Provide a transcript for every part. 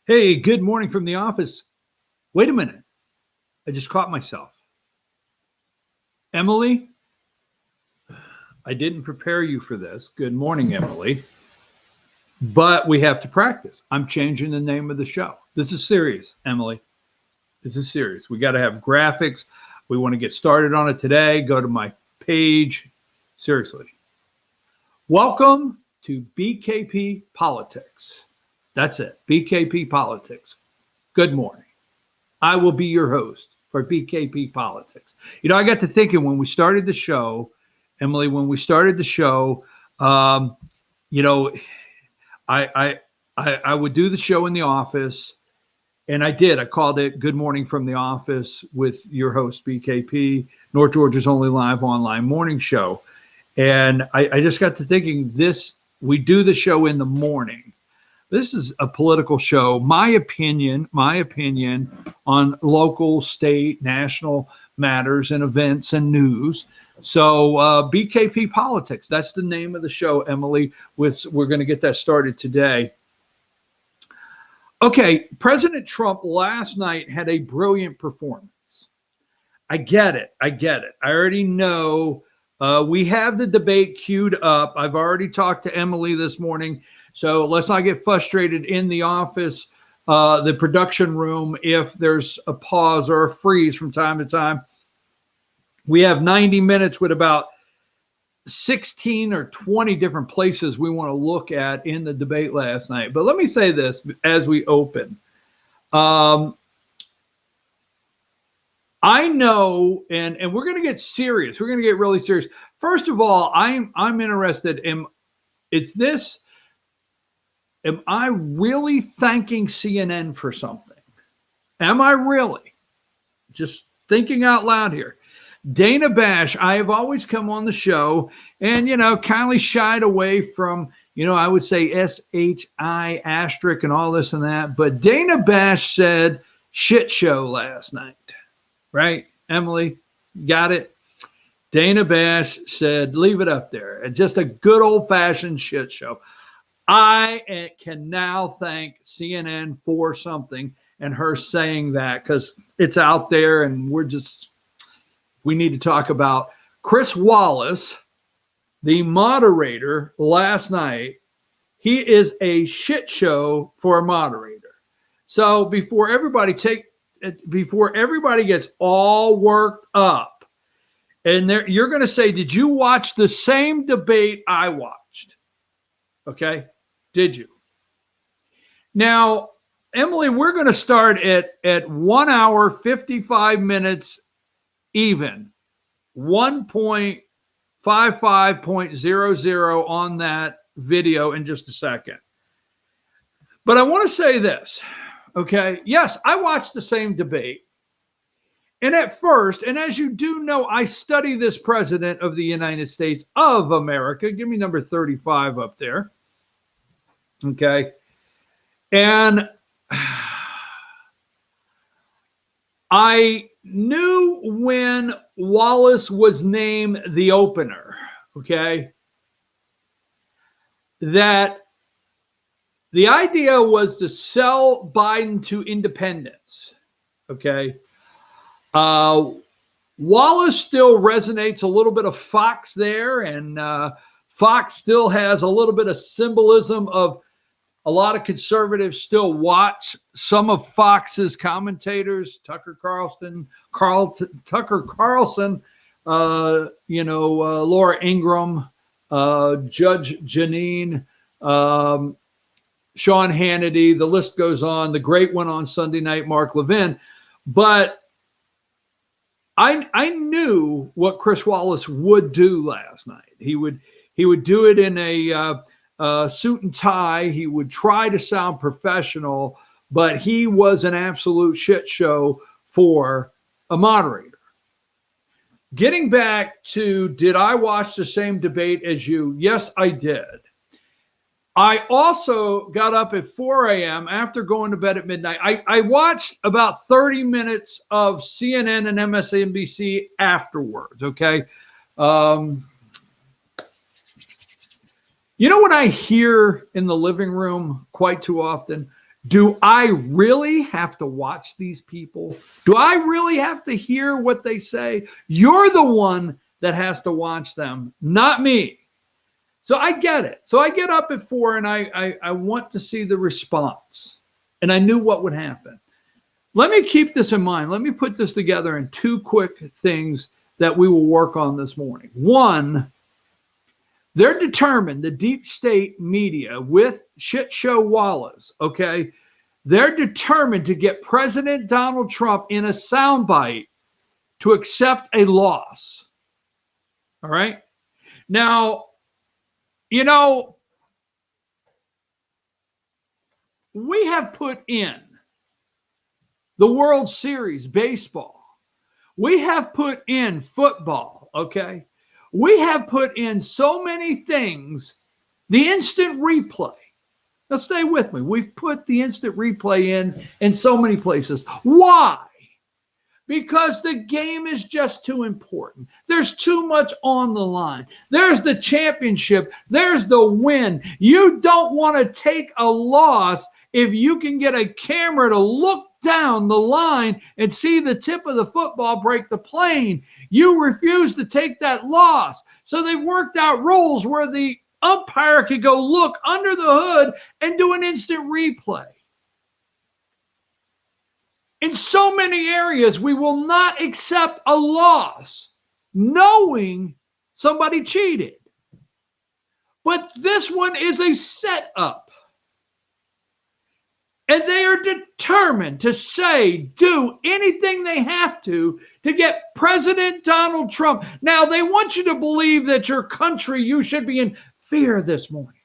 Hey, good morning from the office. Wait a minute. I just caught myself. Emily, I didn't prepare you for this. Good morning, Emily. But we have to practice. I'm changing the name of the show. This is serious, Emily. This is serious. We got to have graphics. We want to get started on it today. Go to my page. Seriously. Welcome to BKP Politics. That's it. BKP Politics. Good morning. I will be your host for BKP Politics. I got to thinking when we started the show, Emily, um, you know, I would do the show in the office, and I did. I called it Good Morning from the Office with your host, BKP, North Georgia's only live online morning show. And I just got to thinking we do the show in the morning. This is a political show. My opinion on local, state, national matters and events and news. So BKP Politics, that's the name of the show, Emily. We're going to get that started today. Okay, President Trump last night had a brilliant performance. I get it. I already know. We have the debate queued up. I've already talked to Emily this morning. So let's not get frustrated in the office, the production room, if there's a pause or a freeze from time to time. We have 90 minutes with about 16 or 20 different places we want to look at in the debate last night. But let me say this as we open. I know, and we're going to get serious. We're going to get really serious. First of all, I'm interested in, am I really thanking CNN for something? Am I really? Just thinking out loud here. Dana Bash, I have always come on the show and, kindly shied away from, I would say SHI asterisk and all this and that. But Dana Bash said shit show last night, right? Emily, got it? Dana Bash said, leave it up there. Just a good old fashioned shit show. I can now thank CNN for something and her saying that because it's out there and we need to talk about Chris Wallace, the moderator last night. He is a shit show for a moderator. So before everybody gets all worked up and you're going to say, did you watch the same debate I watched? Okay. Did you? Now, Emily, we're going to start at 1 hour, 55 minutes even, 1.55.00 on that video in just a second. But I want to say this, okay? Yes, I watched the same debate. And at first, and as you do know, I study this president of the United States of America. Give me number 35 up there. Okay. And I knew when Wallace was named the opener, okay, that the idea was to sell Biden to independents, okay. Wallace still resonates a little bit of Fox there, and Fox still has a little bit of symbolism of a lot of conservatives still watch some of Fox's commentators, Tucker Carlson, Laura Ingraham, Judge Jeanine, Sean Hannity, the list goes on. The great one on Sunday night, Mark Levin. But I knew what Chris Wallace would do last night. He would do it in a suit and tie. He would try to sound professional, but he was an absolute shit show for a moderator. Getting back to, did I watch the same debate as you? Yes, I did. I also got up at 4 a.m. after going to bed at midnight. I watched about 30 minutes of CNN and MSNBC afterwards, okay? You know what I hear in the living room quite too often? Do I really have to watch these people? Do I really have to hear what they say? You're the one that has to watch them, not me. So I get it. So I get up at 4 and I want to see the response. And I knew what would happen. Let me keep this in mind. Let me put this together in 2 quick things that we will work on this morning. One, they're determined, the deep state media with Shit Show Wallace, okay? They're determined to get President Donald Trump in a soundbite to accept a loss. All right? Now, you know, we have put in the World Series baseball. We have put in football, okay? We have put in so many things, the instant replay. Now stay with me. We've put the instant replay in so many places. Why? Because the game is just too important. There's too much on the line. There's the championship. There's the win. You don't want to take a loss if you can get a camera to look down the line and see the tip of the football break the plane. You refuse to take that loss. So they've worked out rules where the umpire could go look under the hood and do an instant replay. In so many areas, we will not accept a loss knowing somebody cheated. But this one is a setup. And they are determined to do anything they have to get President Donald Trump. Now, they want you to believe that your country, you should be in fear this morning.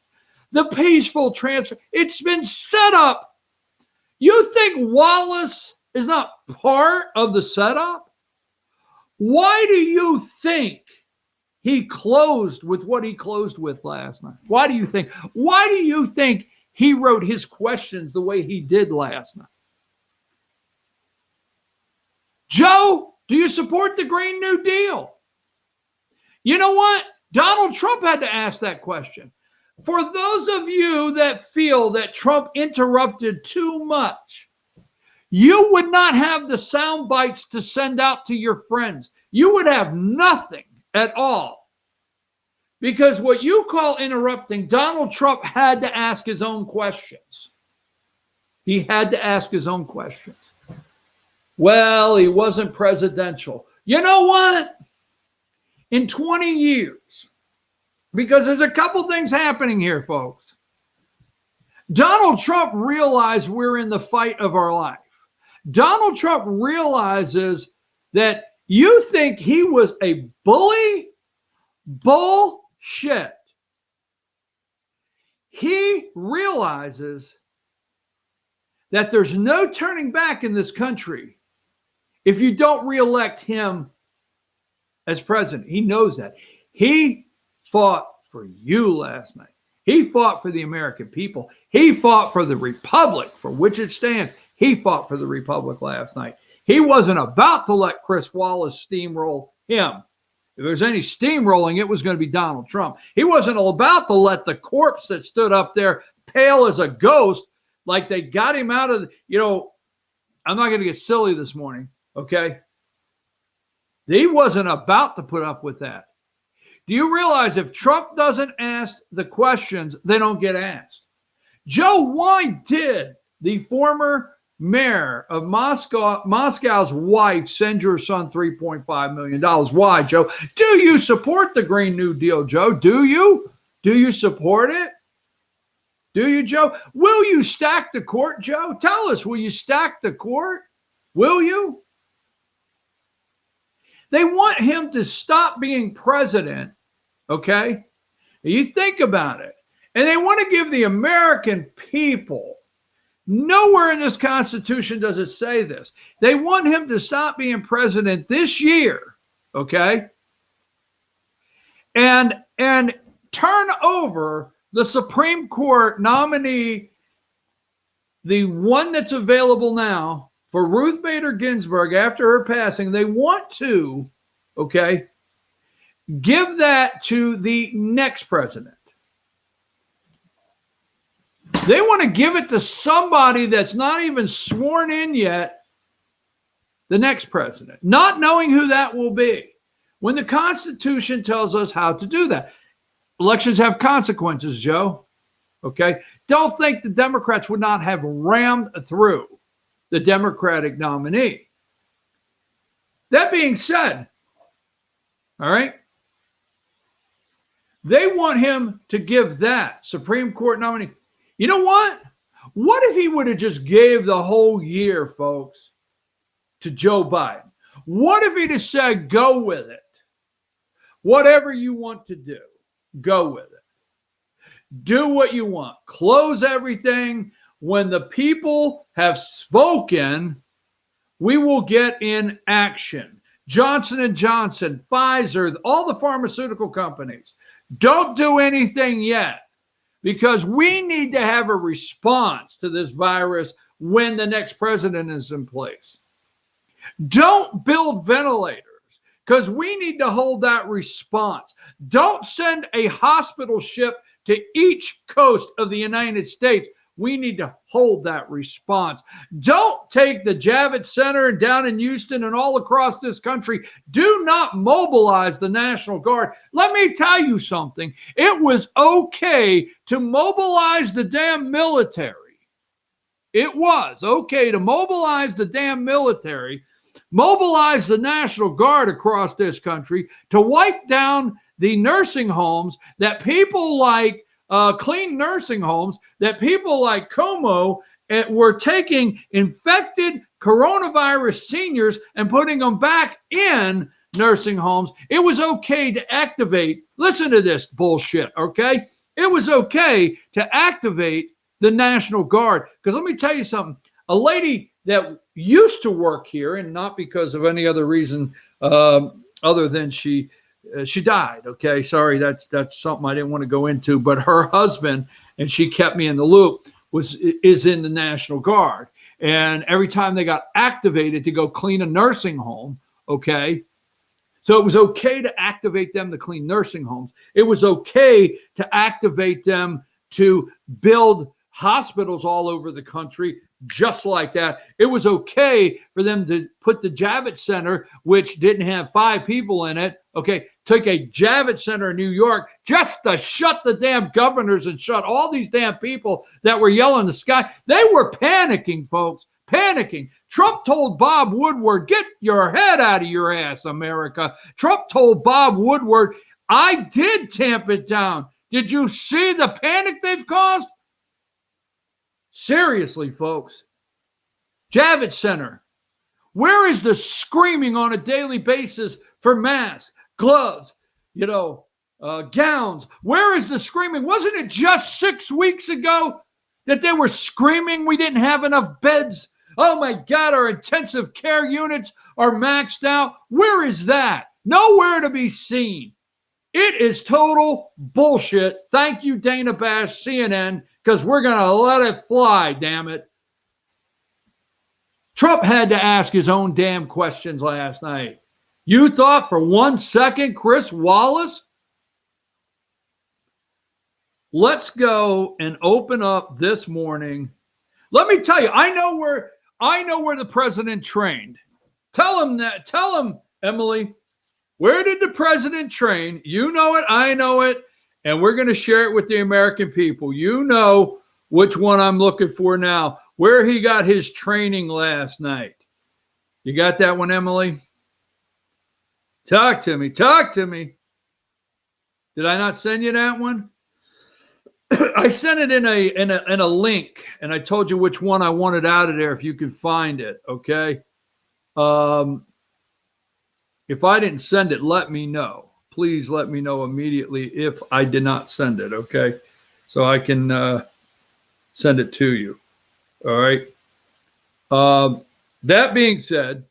The peaceful transfer, it's been set up. You think Wallace is not part of the setup? Why do you think he closed with what he closed with last night? Why do you think he wrote his questions the way he did last night? Joe, do you support the Green New Deal? You know what? Donald Trump had to ask that question. For those of you that feel that Trump interrupted too much, you would not have the sound bites to send out to your friends. You would have nothing at all. Because what you call interrupting, Donald Trump had to ask his own questions. He had to ask his own questions. Well, he wasn't presidential. You know what? In 20 years, because there's a couple things happening here, folks. Donald Trump realized we're in the fight of our life. Donald Trump realizes that you think he was a bully? Bullshit. He realizes that there's no turning back in this country if you don't reelect him as president. He knows that. He fought for you last night. He fought for the American people. He fought for the republic for which it stands. He fought for the republic last night. He wasn't about to let Chris Wallace steamroll him. If there was any steamrolling, it was going to be Donald Trump. He wasn't about to let the corpse that stood up there pale as a ghost, like they got him out of, I'm not going to get silly this morning, okay? He wasn't about to put up with that. Do you realize if Trump doesn't ask the questions, they don't get asked? Joe, why did the former mayor of Moscow's wife send your son $3.5 million? Why, Joe? Do you support the Green New Deal, Joe? Do you? Do you support it? Do you, Joe? Will you stack the court, Joe? Tell us, will you stack the court? Will you? They want him to stop being president, okay? You think about it. And they want to give the American people, nowhere in this Constitution does it say this. They want him to stop being president this year, okay? And turn over the Supreme Court nominee, the one that's available now for Ruth Bader Ginsburg after her passing. They want to, okay, give that to the next president. They want to give it to somebody that's not even sworn in yet, the next president, not knowing who that will be. When the Constitution tells us how to do that. Elections have consequences, Joe. Okay? Don't think the Democrats would not have rammed through the Democratic nominee. That being said, all right, they want him to give that Supreme Court nominee. You know what? What if he would have just gave the whole year, folks, to Joe Biden? What if he just said, go with it? Whatever you want to do, go with it. Do what you want. Close everything. When the people have spoken, we will get in action. Johnson & Johnson, Pfizer, all the pharmaceutical companies, don't do anything yet because we need to have a response to this virus when the next president is in place. Don't build ventilators because we need to hold that response. Don't send a hospital ship to each coast of the United States. We need to hold that response. Don't take the Javits Center down in Houston and all across this country. Do not mobilize the National Guard. Let me tell you something. It was okay to mobilize the damn military. It was okay to mobilize the damn military, mobilize the National Guard across this country to wipe down the nursing homes that people like clean nursing homes that people like Como were taking infected coronavirus seniors and putting them back in nursing homes. It was okay to activate, listen to this bullshit, okay? It was okay to activate the National Guard. Because let me tell you something, a lady that used to work here, and not because of any other reason other than she died. Okay. Sorry. That's something I didn't want to go into, but her husband, and she kept me in the loop, is in the National Guard. And every time they got activated to go clean a nursing home. Okay. So it was okay to activate them to clean nursing homes. It was okay to activate them to build hospitals all over the country. Just like that. It was okay for them to put the Javits Center, which didn't have 5 people in it, okay, took a Javits Center in New York just to shut the damn governors and shut all these damn people that were yelling in the sky. They were panicking, folks, panicking. Trump told Bob Woodward, get your head out of your ass, America. Trump told Bob Woodward, I did tamp it down. Did you see the panic they've caused? Seriously, folks. Javits Center. Where is the screaming on a daily basis for masks, gloves, gowns? Where is the screaming? Wasn't it just 6 weeks ago that they were screaming we didn't have enough beds? Oh my God, our intensive care units are maxed out. Where is that? Nowhere to be seen. It is total bullshit. Thank you, Dana Bash, CNN, because we're going to let it fly, damn it. Trump had to ask his own damn questions last night. You thought for 1 second, Chris Wallace? Let's go and open up this morning. Let me tell you, I know where the president trained. Tell him that. Tell him, Emily, where did the president train? You know it. I know it. And we're going to share it with the American people. You know which one I'm looking for now, where he got his training last night. You got that one, Emily? Talk to me. Talk to me. Did I not send you that one? I sent it in a link, and I told you which one I wanted out of there if you could find it, okay? If I didn't send it, let me know. Please let me know immediately if I did not send it, okay? So I can send it to you, all right? That being said,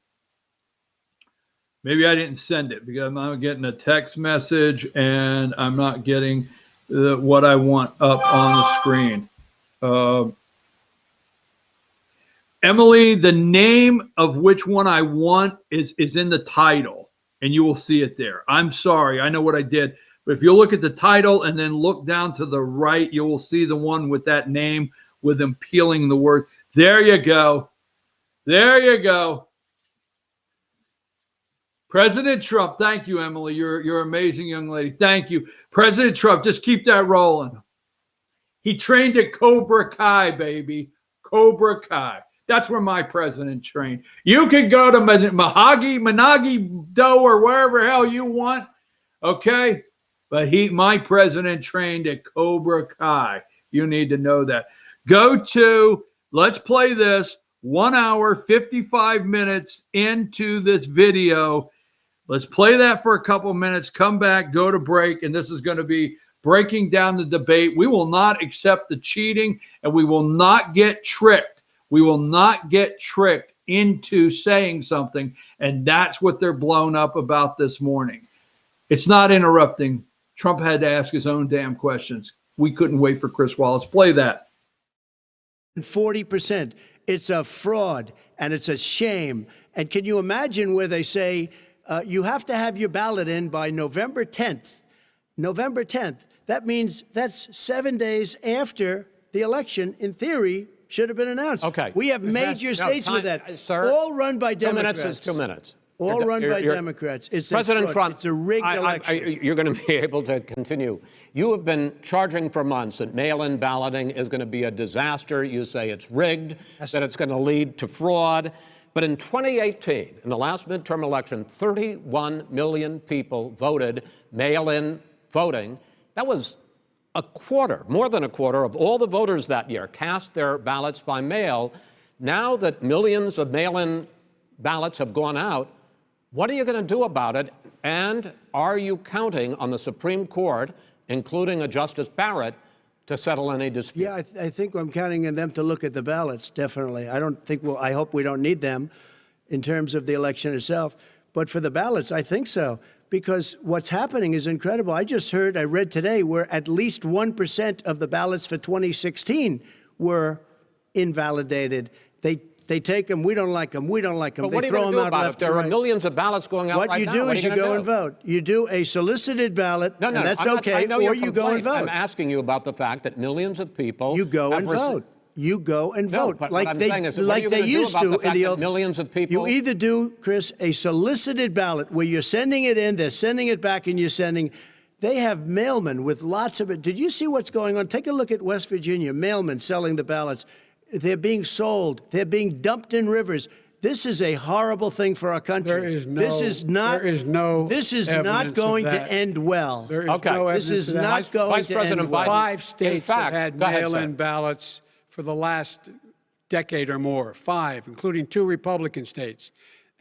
maybe I didn't send it because I'm not getting a text message and I'm not getting what I want up on the screen. Emily, the name of which one I want is in the title, and you will see it there. I'm sorry, I know what I did, but if you look at the title and then look down to the right, you will see the one with that name. with him peeling the word. There you go. There you go. President Trump, thank you, Emily. You're an amazing young lady. Thank you. President Trump, just keep that rolling. He trained at Cobra Kai, baby. Cobra Kai. That's where my president trained. You can go to Managi-Do or wherever hell you want, okay? But my president trained at Cobra Kai. You need to know that. Let's play this 1 hour, 55 minutes into this video. Let's play that for a couple minutes, come back, go to break, and this is going to be breaking down the debate. We will not accept the cheating, and we will not get tricked. We will not get tricked into saying something, and that's what they're blown up about this morning. It's not interrupting. Trump had to ask his own damn questions. We couldn't wait for Chris Wallace. Play that. 40%. It's a fraud, and it's a shame. And can you imagine where they say you have to have your ballot in by November 10th? November 10th. That means that's 7 days after the election, in theory, should have been announced. Okay. We have major states with that. Sir, all run by Democrats. 2 minutes is 2 minutes. All run by Democrats. It's President Trump. It's a rigged election. You're going to be able to continue. You have been charging for months that mail-in balloting is going to be a disaster. You say it's rigged, that it's going to lead to fraud. But in 2018, in the last midterm election, 31 million people voted mail-in voting. That was a quarter, more than a quarter of all the voters that year cast their ballots by mail. Now that millions of mail-in ballots have gone out, what are you going to do about it? And are you counting on the Supreme Court, including a Justice Barrett, to settle any dispute? Yeah, I think I'm counting on them to look at the ballots, definitely. I hope we don't need them in terms of the election itself. But for the ballots, I think so. Because what's happening is incredible. I read today, where at least 1% of the ballots for 2016 were invalidated. They take them, we don't like them, we don't like them. But what are you going to do about it? There are millions of ballots going out right now. What you do is you go and vote. You do a solicited ballot, and that's okay, or you go and vote. I'm asking you about the fact that millions of people... You go and vote. You go and vote. But like they used to in the old... Millions of people... You either do, Chris, a solicited ballot where you're sending it in, they're sending it back, and you're sending... They have mailmen with lots of it. Did you see what's going on? Take a look at West Virginia, mailmen selling the ballots. They're being sold. They're being dumped in rivers. This is a horrible thing for our country. This is not going to end well. There is no evidence This is not going to end well. 5 states have had mail-in ballots for the last decade or more. 5, including 2 Republican states.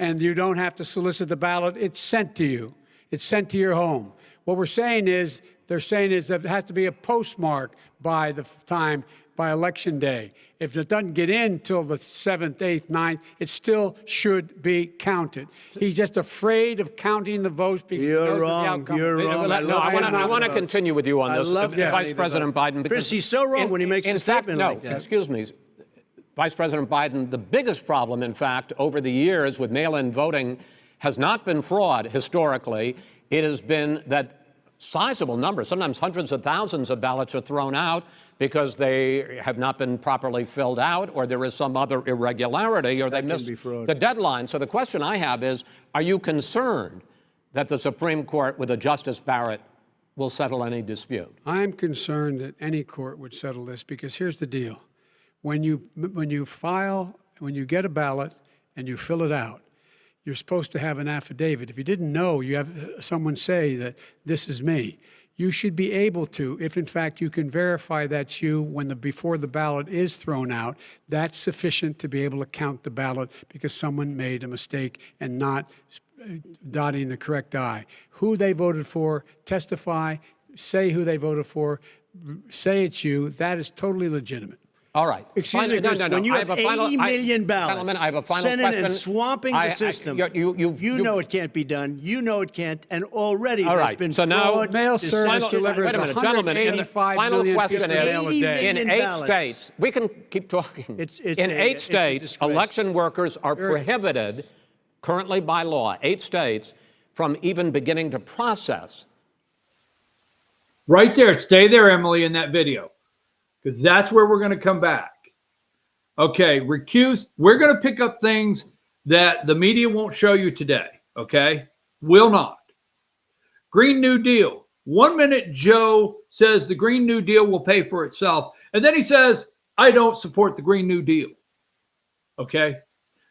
And you don't have to solicit the ballot. It's sent to you. It's sent to your home. What they're saying is that it has to be a postmark by the time, by Election Day. If it doesn't get in till the 7th, 8th, 9th, it still should be counted. He's just afraid of counting the votes because he knows the outcome. You're wrong. I want to continue with you on this, Vice President Biden. Chris, he's so wrong when he makes a statement like that. Excuse me, Vice President Biden, the biggest problem, in fact, over the years with mail-in voting has not been fraud historically. It has been that sizable numbers, sometimes hundreds of thousands of ballots are thrown out because they have not been properly filled out, or there is some other irregularity, or they missed the deadline. So the question I have is, are you concerned that the Supreme Court with a Justice Barrett will settle any dispute? I'm concerned that any court would settle this, because here's the deal. When you get a ballot and you fill it out, you're supposed to have an affidavit. If you didn't know, you have someone say that this is me. You should be able to, if in fact you can verify that's you before the ballot is thrown out, that's sufficient to be able to count the ballot because someone made a mistake and not dotting the correct I. Who they voted for, testify, say who they voted for, say it's you. That is totally legitimate. All right. Excuse me, Chris, when you have 80 million ballots sent in and swamping the system, you know it can't be done. You know it can't, and already there's been fraud. Mail service delivers 185 million pieces of mail a day. In 8 states, we can keep talking. In 8 states, election workers are prohibited, currently by law, 8 states, from even beginning to process. Right there. Stay there, Emily, in that video. because that's where we're going to come back. Okay, recuse. We're going to pick up things that the media won't show you today. Okay, will not. Green New Deal. 1 minute Joe says the Green New Deal will pay for itself, and then he says, I don't support the Green New Deal. Okay,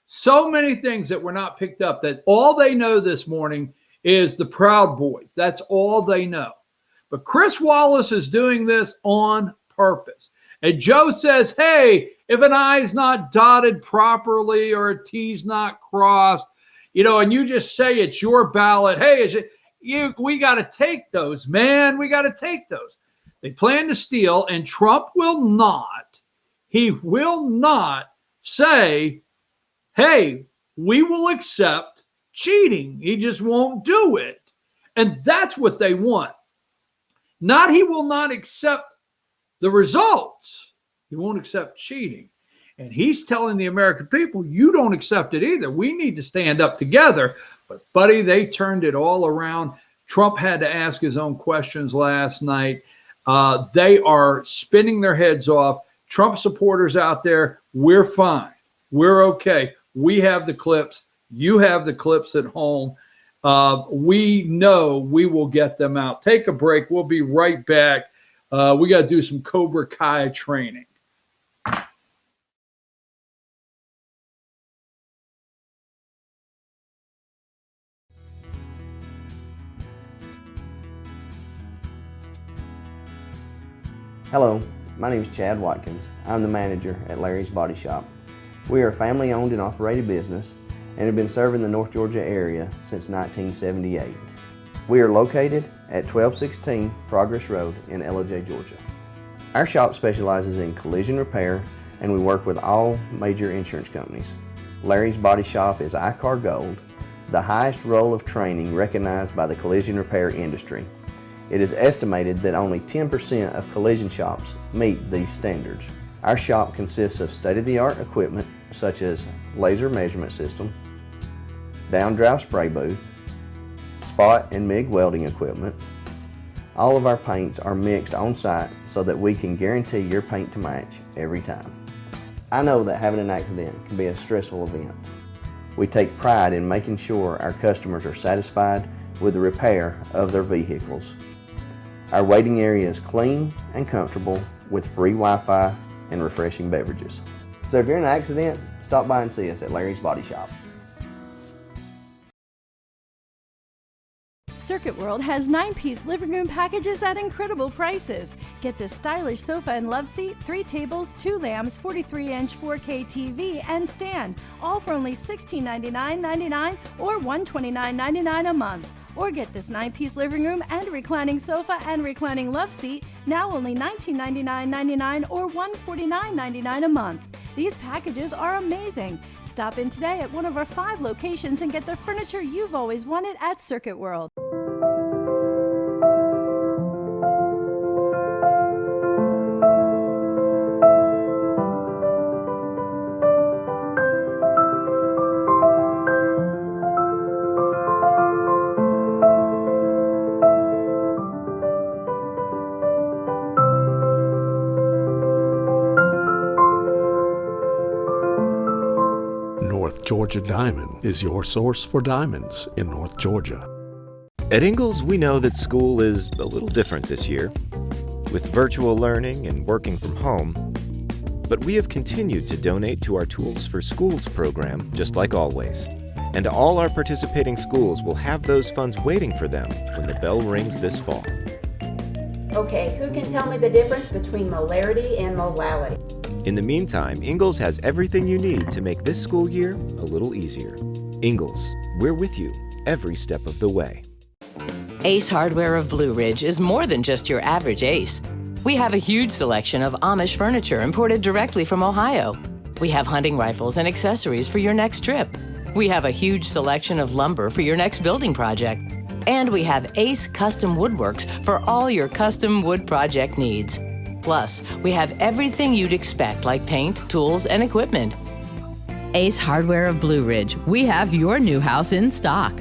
so many things that were not picked up that all they know this morning is the Proud Boys. That's all they know. But Chris Wallace is doing this on purpose. And Joe says, hey, if an I's not dotted properly or a T's not crossed, and you just say it's your ballot, hey, we got to take those, man. We got to take those. They plan to steal, and Trump will not. He will not say, hey, we will accept cheating. He just won't do it. And that's what they want. Not he will not accept the results. He won't accept cheating. And he's telling the American people, you don't accept it either. We need to stand up together. But, buddy, they turned it all around. Trump had to ask his own questions last night. They are spinning their heads off. Trump supporters out there, we're fine. We're okay. We have the clips. You have the clips at home. We know we will get them out. Take a break. We'll be right back. We got to do some Cobra Kai training. Hello, my name is Chad Watkins. I'm the manager at Larry's Body Shop. We are a family-owned and operated business and have been serving the North Georgia area since 1978. We are located at 1216 Progress Road in LOJ, Georgia. Our shop specializes in collision repair, and we work with all major insurance companies. Larry's Body Shop is ICAR Gold, the highest role of training recognized by the collision repair industry. It is estimated that only 10% of collision shops meet these standards. Our shop consists of state-of-the-art equipment such as laser measurement system, down-drive spray booth, spot and MIG welding equipment. All of our paints are mixed on site so that we can guarantee your paint to match every time. I know that having an accident can be a stressful event. We take pride in making sure our customers are satisfied with the repair of their vehicles. Our waiting area is clean and comfortable with free Wi-Fi and refreshing beverages. So if you're in an accident, stop by and see us at Larry's Body Shop. Circuit World has 9-piece living room packages at incredible prices. Get this stylish sofa and love seat, 3 tables, 2 lamps, 43-inch 4K TV, and stand, all for only $1699.99 or $129.99 a month. Or get this 9-piece living room and reclining sofa and reclining love seat, now only $1999.99 or $149.99 a month. These packages are amazing. Stop in today at one of our 5 locations and get the furniture you've always wanted at Circuit World. North Georgia Diamond is your source for diamonds in North Georgia. At Ingalls, we know that school is a little different this year, with virtual learning and working from home. But we have continued to donate to our Tools for Schools program, just like always. And all our participating schools will have those funds waiting for them when the bell rings this fall. Okay, who can tell me the difference between molarity and molality? In the meantime, Ingalls has everything you need to make this school year a little easier. Ingalls, we're with you every step of the way. Ace Hardware of Blue Ridge is more than just your average Ace. We have a huge selection of Amish furniture imported directly from Ohio. We have hunting rifles and accessories for your next trip. We have a huge selection of lumber for your next building project. And we have Ace Custom Woodworks for all your custom wood project needs. Plus, we have everything you'd expect, like paint, tools, and equipment. Ace Hardware of Blue Ridge. We have your new house in stock.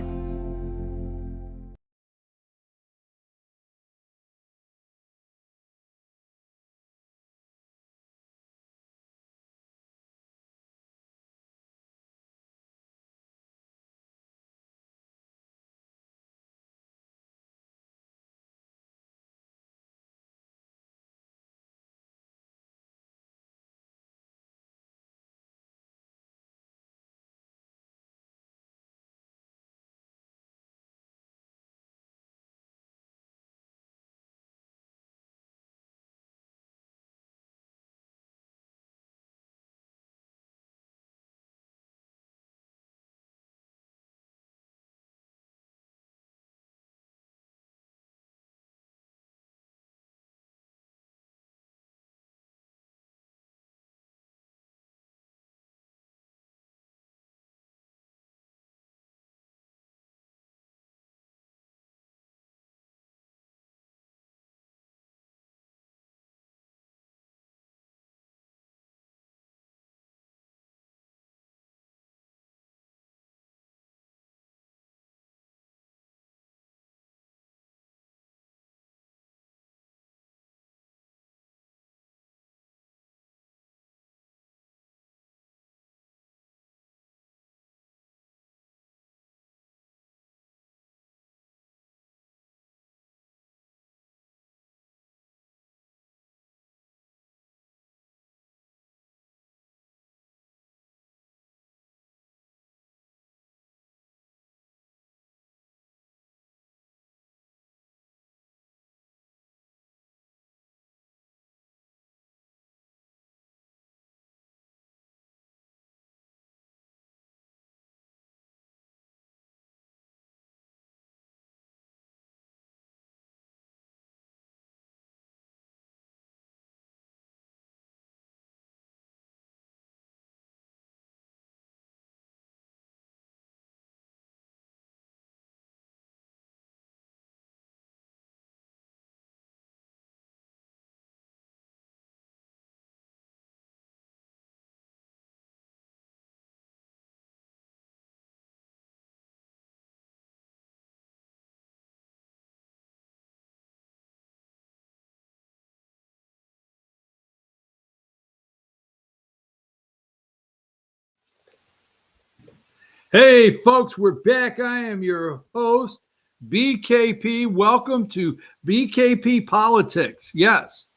Hey, folks, we're back. I am your host, BKP. Welcome to BKP Politics. Yes,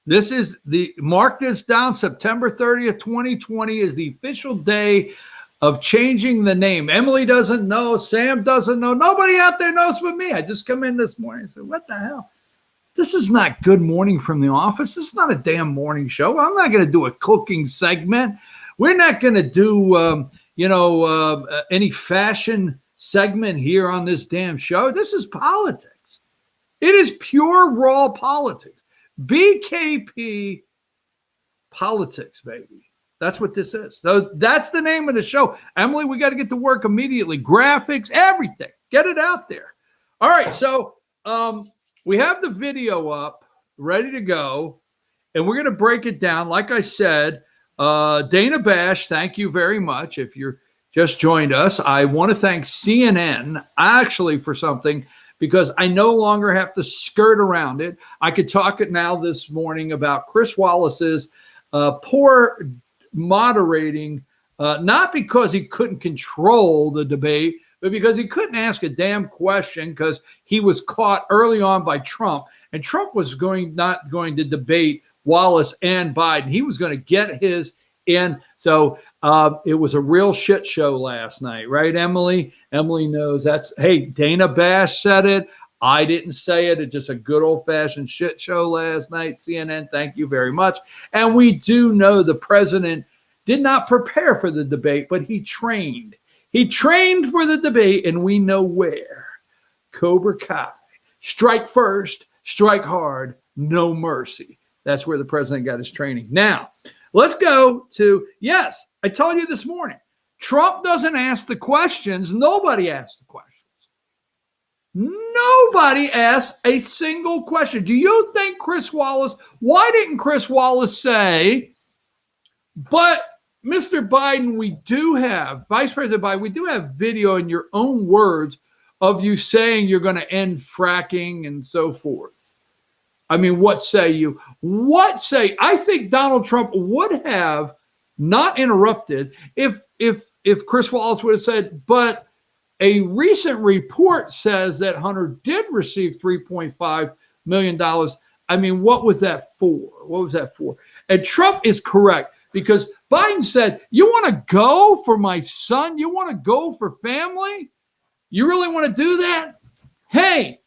this is mark this down. September 30th, 2020 is the official day of changing the name. Emily doesn't know. Sam doesn't know. Nobody out there knows but me. I just come in this morning and said, what the hell? This is not Good Morning from the Office. This is not a damn morning show. I'm not going to do a cooking segment. We're not going to do, any fashion segment here on this damn show. This is politics. It is pure, raw politics. BKP Politics, baby. That's what this is. So that's the name of the show. Emily, we got to get to work immediately. Graphics, everything. Get it out there. All right, so we have the video up, ready to go, and we're going to break it down. Like I said, Dana Bash, thank you very much. If you're just joined us, I want to thank CNN actually for something, because I no longer have to skirt around it. I could talk it now this morning about Chris Wallace's poor moderating, not because he couldn't control the debate, but because he couldn't ask a damn question because he was caught early on by Trump. And Trump was not going to debate Wallace and Biden. He was going to get his in. So it was a real shit show last night, right, Emily? Emily knows hey, Dana Bash said it. I didn't say it. It's just a good old-fashioned shit show last night. CNN, thank you very much. And we do know the president did not prepare for the debate, but he trained. He trained for the debate, and we know where. Cobra Kai. Strike first, strike hard, no mercy. That's where the president got his training. Now, let's go to, yes, I told you this morning, Trump doesn't ask the questions. Nobody asks the questions. Nobody asks a single question. Do you think why didn't Chris Wallace say, but Mr. Biden, Vice President Biden, we do have video in your own words of you saying you're going to end fracking and so forth. I mean, what say you? I think Donald Trump would have not interrupted if Chris Wallace would have said, but a recent report says that Hunter did receive $3.5 million. I mean, what was that for? And Trump is correct, because Biden said, you want to go for my son? You want to go for family? You really want to do that? Hey,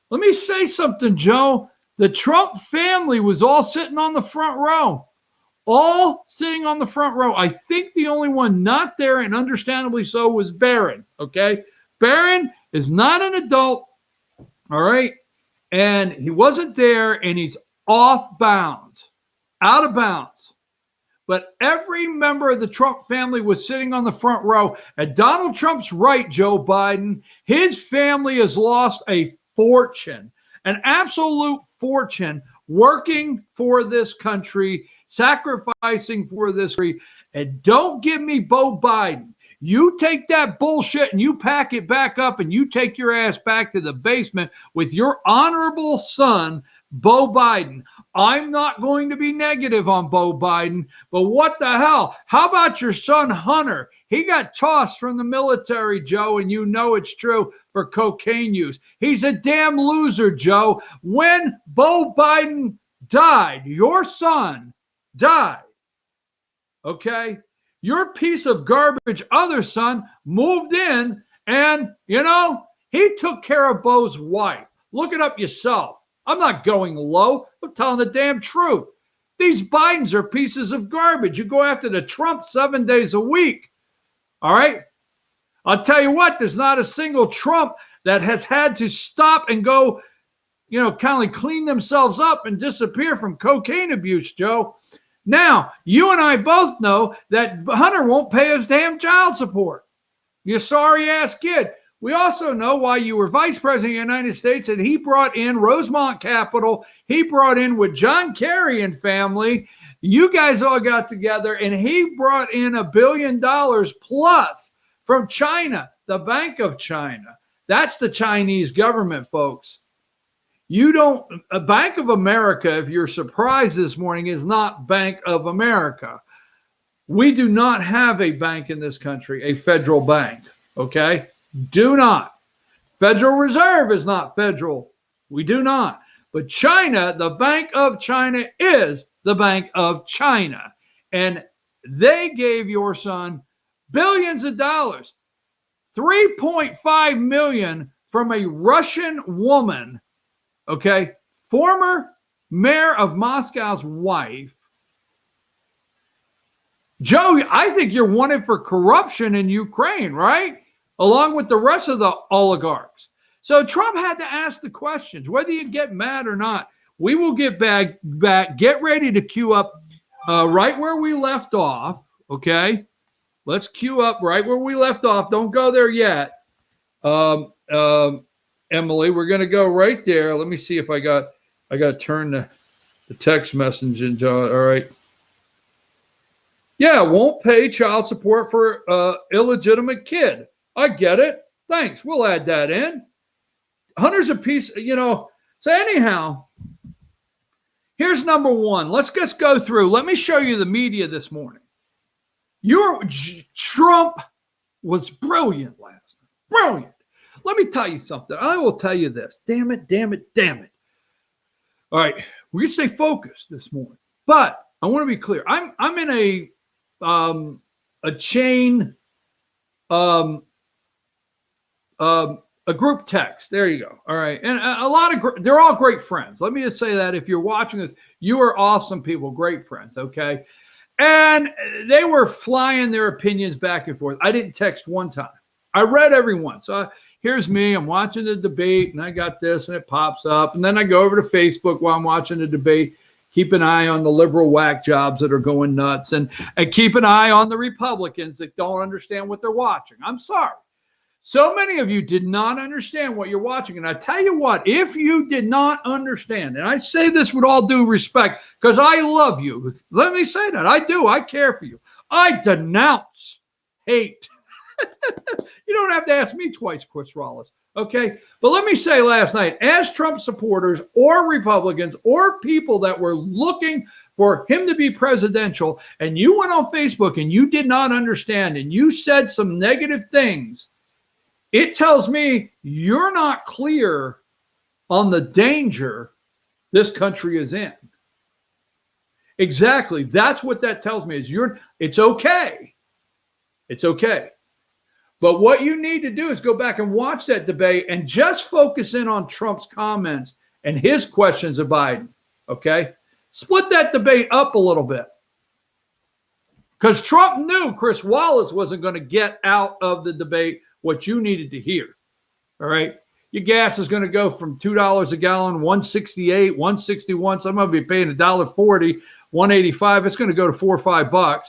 let me say something, Joe. The Trump family was all sitting on the front row. All sitting on the front row. I think the only one not there, and understandably so, was Barron. Okay? Barron is not an adult. All right? And he wasn't there, and he's off bounds, out of bounds. But every member of the Trump family was sitting on the front row. And Donald Trump's right, Joe Biden. His family has lost a fortune, an absolute fortune, working for this country, sacrificing for this country. And don't give me Beau Biden. You take that bullshit and you pack it back up and you take your ass back to the basement with your honorable son, Beau Biden. I'm not going to be negative on Beau Biden, but what the hell? How about your son, Hunter? He got tossed from the military, Joe, and you know it's true, for cocaine use. He's a damn loser, Joe. When Beau Biden died, your son died, okay? Your piece of garbage other son moved in and, he took care of Beau's wife. Look it up yourself. I'm not going low. I'm telling the damn truth. These Bidens are pieces of garbage. You go after the Trump 7 days a week. All right? I'll tell you what, there's not a single Trump that has had to stop and go, kind of like clean themselves up and disappear from cocaine abuse, Joe. Now, you and I both know that Hunter won't pay his damn child support. You sorry-ass kid. We also know why you were vice president of the United States, and he brought in Rosemont Capital. He brought in with John Kerry and family. You guys all got together, and he brought in $1 billion plus from China, the Bank of China. That's the Chinese government, folks. A Bank of America, if you're surprised this morning, is not Bank of America. We do not have a bank in this country, a federal bank. Okay? Do not. Federal Reserve is not federal. We do not. But China, the Bank of China is the Bank of China. And they gave your son billions of dollars, 3.5 million from a Russian woman, okay, former mayor of Moscow's wife. Joe, I think you're wanted for corruption in Ukraine, right? Along with the rest of the oligarchs. So Trump had to ask the questions, whether you get mad or not. We will get back. Get ready to queue up right where we left off, okay? Let's queue up right where we left off. Don't go there yet. Emily, we're going to go right there. Let me see if I got to turn the text message into, all right. Yeah, won't pay child support for illegitimate kid. I get it. Thanks. We'll add that in. $100 a piece, So anyhow, here's number one. Let's just go through. Let me show you the media this morning. Trump was brilliant last night. Brilliant. Let me tell you something. I will tell you this. Damn it. All right. We're going to stay focused this morning. But I want to be clear. I'm in a chain, a group text. There you go. All right. And a lot of, they're all great friends. Let me just say that if you're watching this, you are awesome people, great friends. Okay. And they were flying their opinions back and forth. I didn't text one time. I read every one. So here's me. I'm watching the debate and I got this and it pops up. And then I go over to Facebook while I'm watching the debate. Keep an eye on the liberal whack jobs that are going nuts and keep an eye on the Republicans that don't understand what they're watching. I'm sorry. So many of you did not understand what you're watching. And I tell you what, if you did not understand, and I say this with all due respect, because I love you. Let me say that. I do. I care for you. I denounce hate. You don't have to ask me twice, Chris Wallace. Okay. But let me say last night, as Trump supporters or Republicans or people that were looking for him to be presidential, and you went on Facebook and you did not understand and you said some negative things, it tells me you're not clear on the danger this country is in. Exactly. That's what that tells me is it's okay. It's okay. But what you need to do is go back and watch that debate and just focus in on Trump's comments and his questions of Biden. Okay? Split that debate up a little bit. Because Trump knew Chris Wallace wasn't going to get out of the debate what you needed to hear. All right. Your gas is going to go from $2 a gallon, $1.68, $1.61. Some of you be paying $1.40, $1.85. It's going to go to $4 or $5.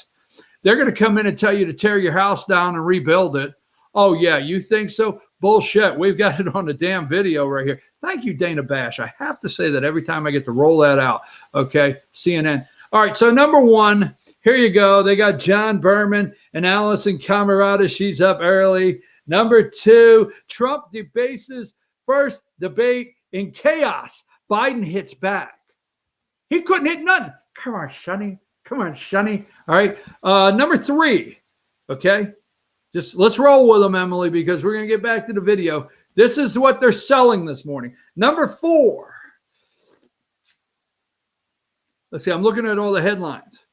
They're going to come in and tell you to tear your house down and rebuild it. Oh, yeah. You think so? Bullshit. We've got it on the damn video right here. Thank you, Dana Bash. I have to say that every time I get to roll that out. Okay. CNN. All right. So number one, here you go. They got John Berman and Allison Camerata. She's up early. Number two, Trump debases first debate in chaos. Biden hits back. He couldn't hit nothing. Come on, Shunny. Come on, Shunny. All right. Number three. Okay. Just let's roll with them, Emily, because we're going to get back to the video. This is what they're selling this morning. Number four. Let's see. I'm looking at all the headlines.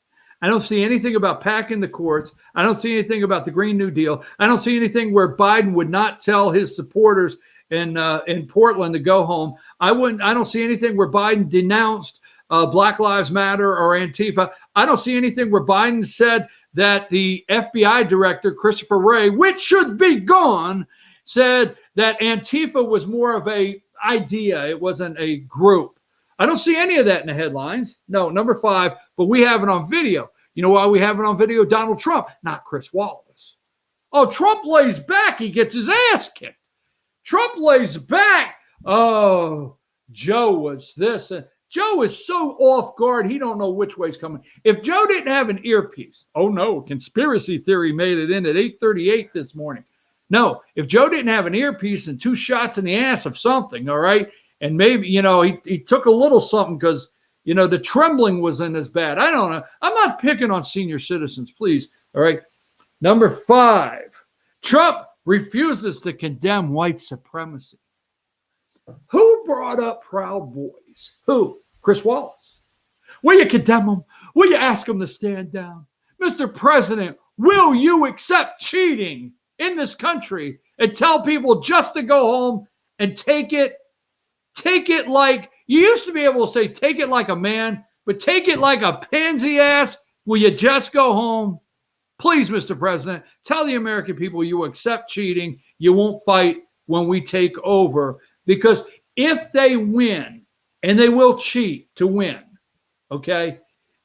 I don't see anything about packing the courts. I don't see anything about the Green New Deal. I don't see anything where Biden would not tell his supporters in Portland to go home. I don't see anything where Biden denounced Black Lives Matter or Antifa. I don't see anything where Biden said that the FBI director, Christopher Wray, which should be gone, said that Antifa was more of an idea. It wasn't a group. I don't see any of that in the headlines. No, number five, but we have it on video. You know why we have it on video? Donald Trump, not Chris Wallace. Oh, Trump lays back. He gets his ass kicked. Trump lays back. Oh, Joe was this. Joe is so off guard, he don't know which way's coming. If Joe didn't have an earpiece, oh no, conspiracy theory made it in at 8:38 this morning. No, if Joe didn't have an earpiece and two shots in the ass of something, all right, and maybe, he took a little something because, You know, the trembling wasn't as bad. I don't know. I'm not picking on senior citizens, please. All right. Number 5, Trump refuses to condemn white supremacy. Who brought up Proud Boys? Who? Chris Wallace. Will you condemn them? Will you ask them to stand down? Mr. President, will you accept cheating in this country and tell people just to go home and take it like, you used to be able to say, take it like a man, but take it like a pansy ass. Will you just go home? Please, Mr. President, tell the American people you accept cheating. You won't fight when we take over. Because if they win, and they will cheat to win, okay?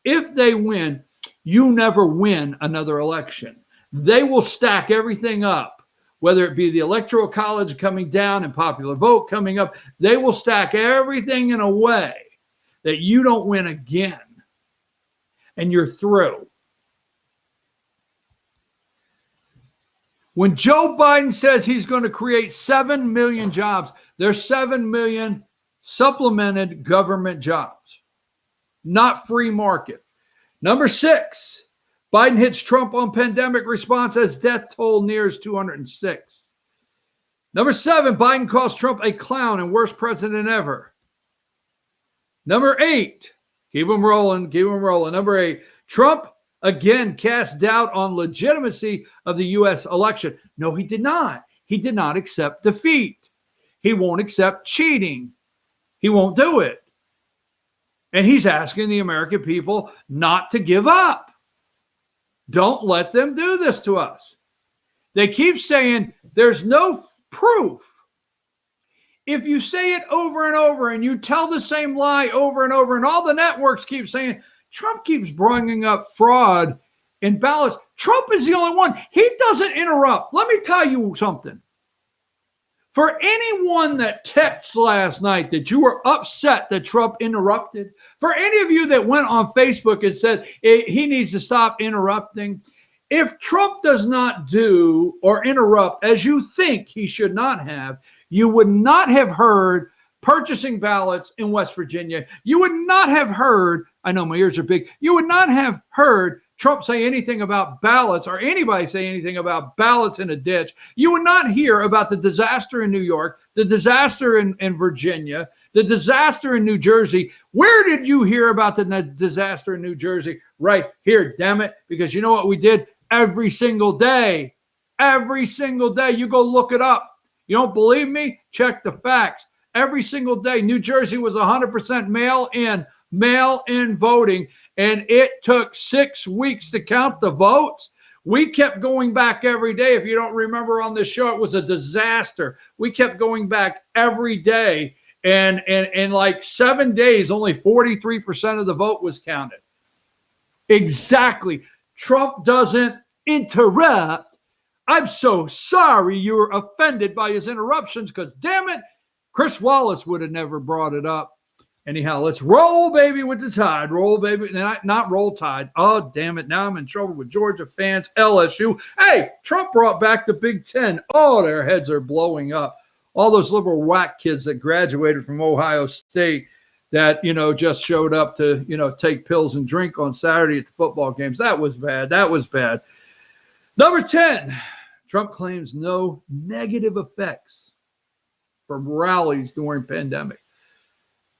If they win, you never win another election. They will stack everything up, whether it be the Electoral College coming down and popular vote coming up. They will stack everything in a way that you don't win again, and you're through. When Joe Biden says he's going to create 7 million jobs, there's 7 million supplemented government jobs, not free market. Number 6, Biden hits Trump on pandemic response as death toll nears 206. Number 7, Biden calls Trump a clown and worst president ever. Number 8, keep them rolling. Number 8, Trump again cast doubt on legitimacy of the U.S. election. No, he did not. He did not accept defeat. He won't accept cheating. He won't do it. And he's asking the American people not to give up. Don't let them do this to us. They keep saying there's no proof. If you say it over and over and you tell the same lie over and over, and all the networks keep saying, Trump keeps bringing up fraud in ballots. Trump is the only one. He doesn't interrupt. Let me tell you something. For anyone that texted last night that you were upset that Trump interrupted, for any of you that went on Facebook and said he needs to stop interrupting, if Trump does not do or interrupt as you think he should not have, you would not have heard purchasing ballots in West Virginia. You would not have heard, I know my ears are big, you would not have heard Trump say anything about ballots or anybody say anything about ballots in a ditch. You would not hear about the disaster in New York, the disaster in Virginia, the disaster in New Jersey. Where did you hear about the disaster in New Jersey? Right here, damn it. Because you know what we did every single day? Every single day. You go look it up. You don't believe me? Check the facts. Every single day, New Jersey was 100% mail-in voting, and it took 6 weeks to count the votes. We kept going back every day. If you don't remember on this show, it was a disaster. We kept going back every day, and in like 7 days, only 43% of the vote was counted. Exactly. Trump doesn't interrupt. I'm so sorry you were offended by his interruptions, because damn it, Chris Wallace would have never brought it up. Anyhow, let's roll, baby, with the Tide. Roll, baby. Not roll Tide. Oh, damn it. Now I'm in trouble with Georgia fans. LSU. Hey, Trump brought back the Big Ten. Oh, their heads are blowing up. All those liberal whack kids that graduated from Ohio State that, just showed up to, take pills and drink on Saturday at the football games. That was bad. That was bad. Number 10, Trump claims no negative effects from rallies during pandemic.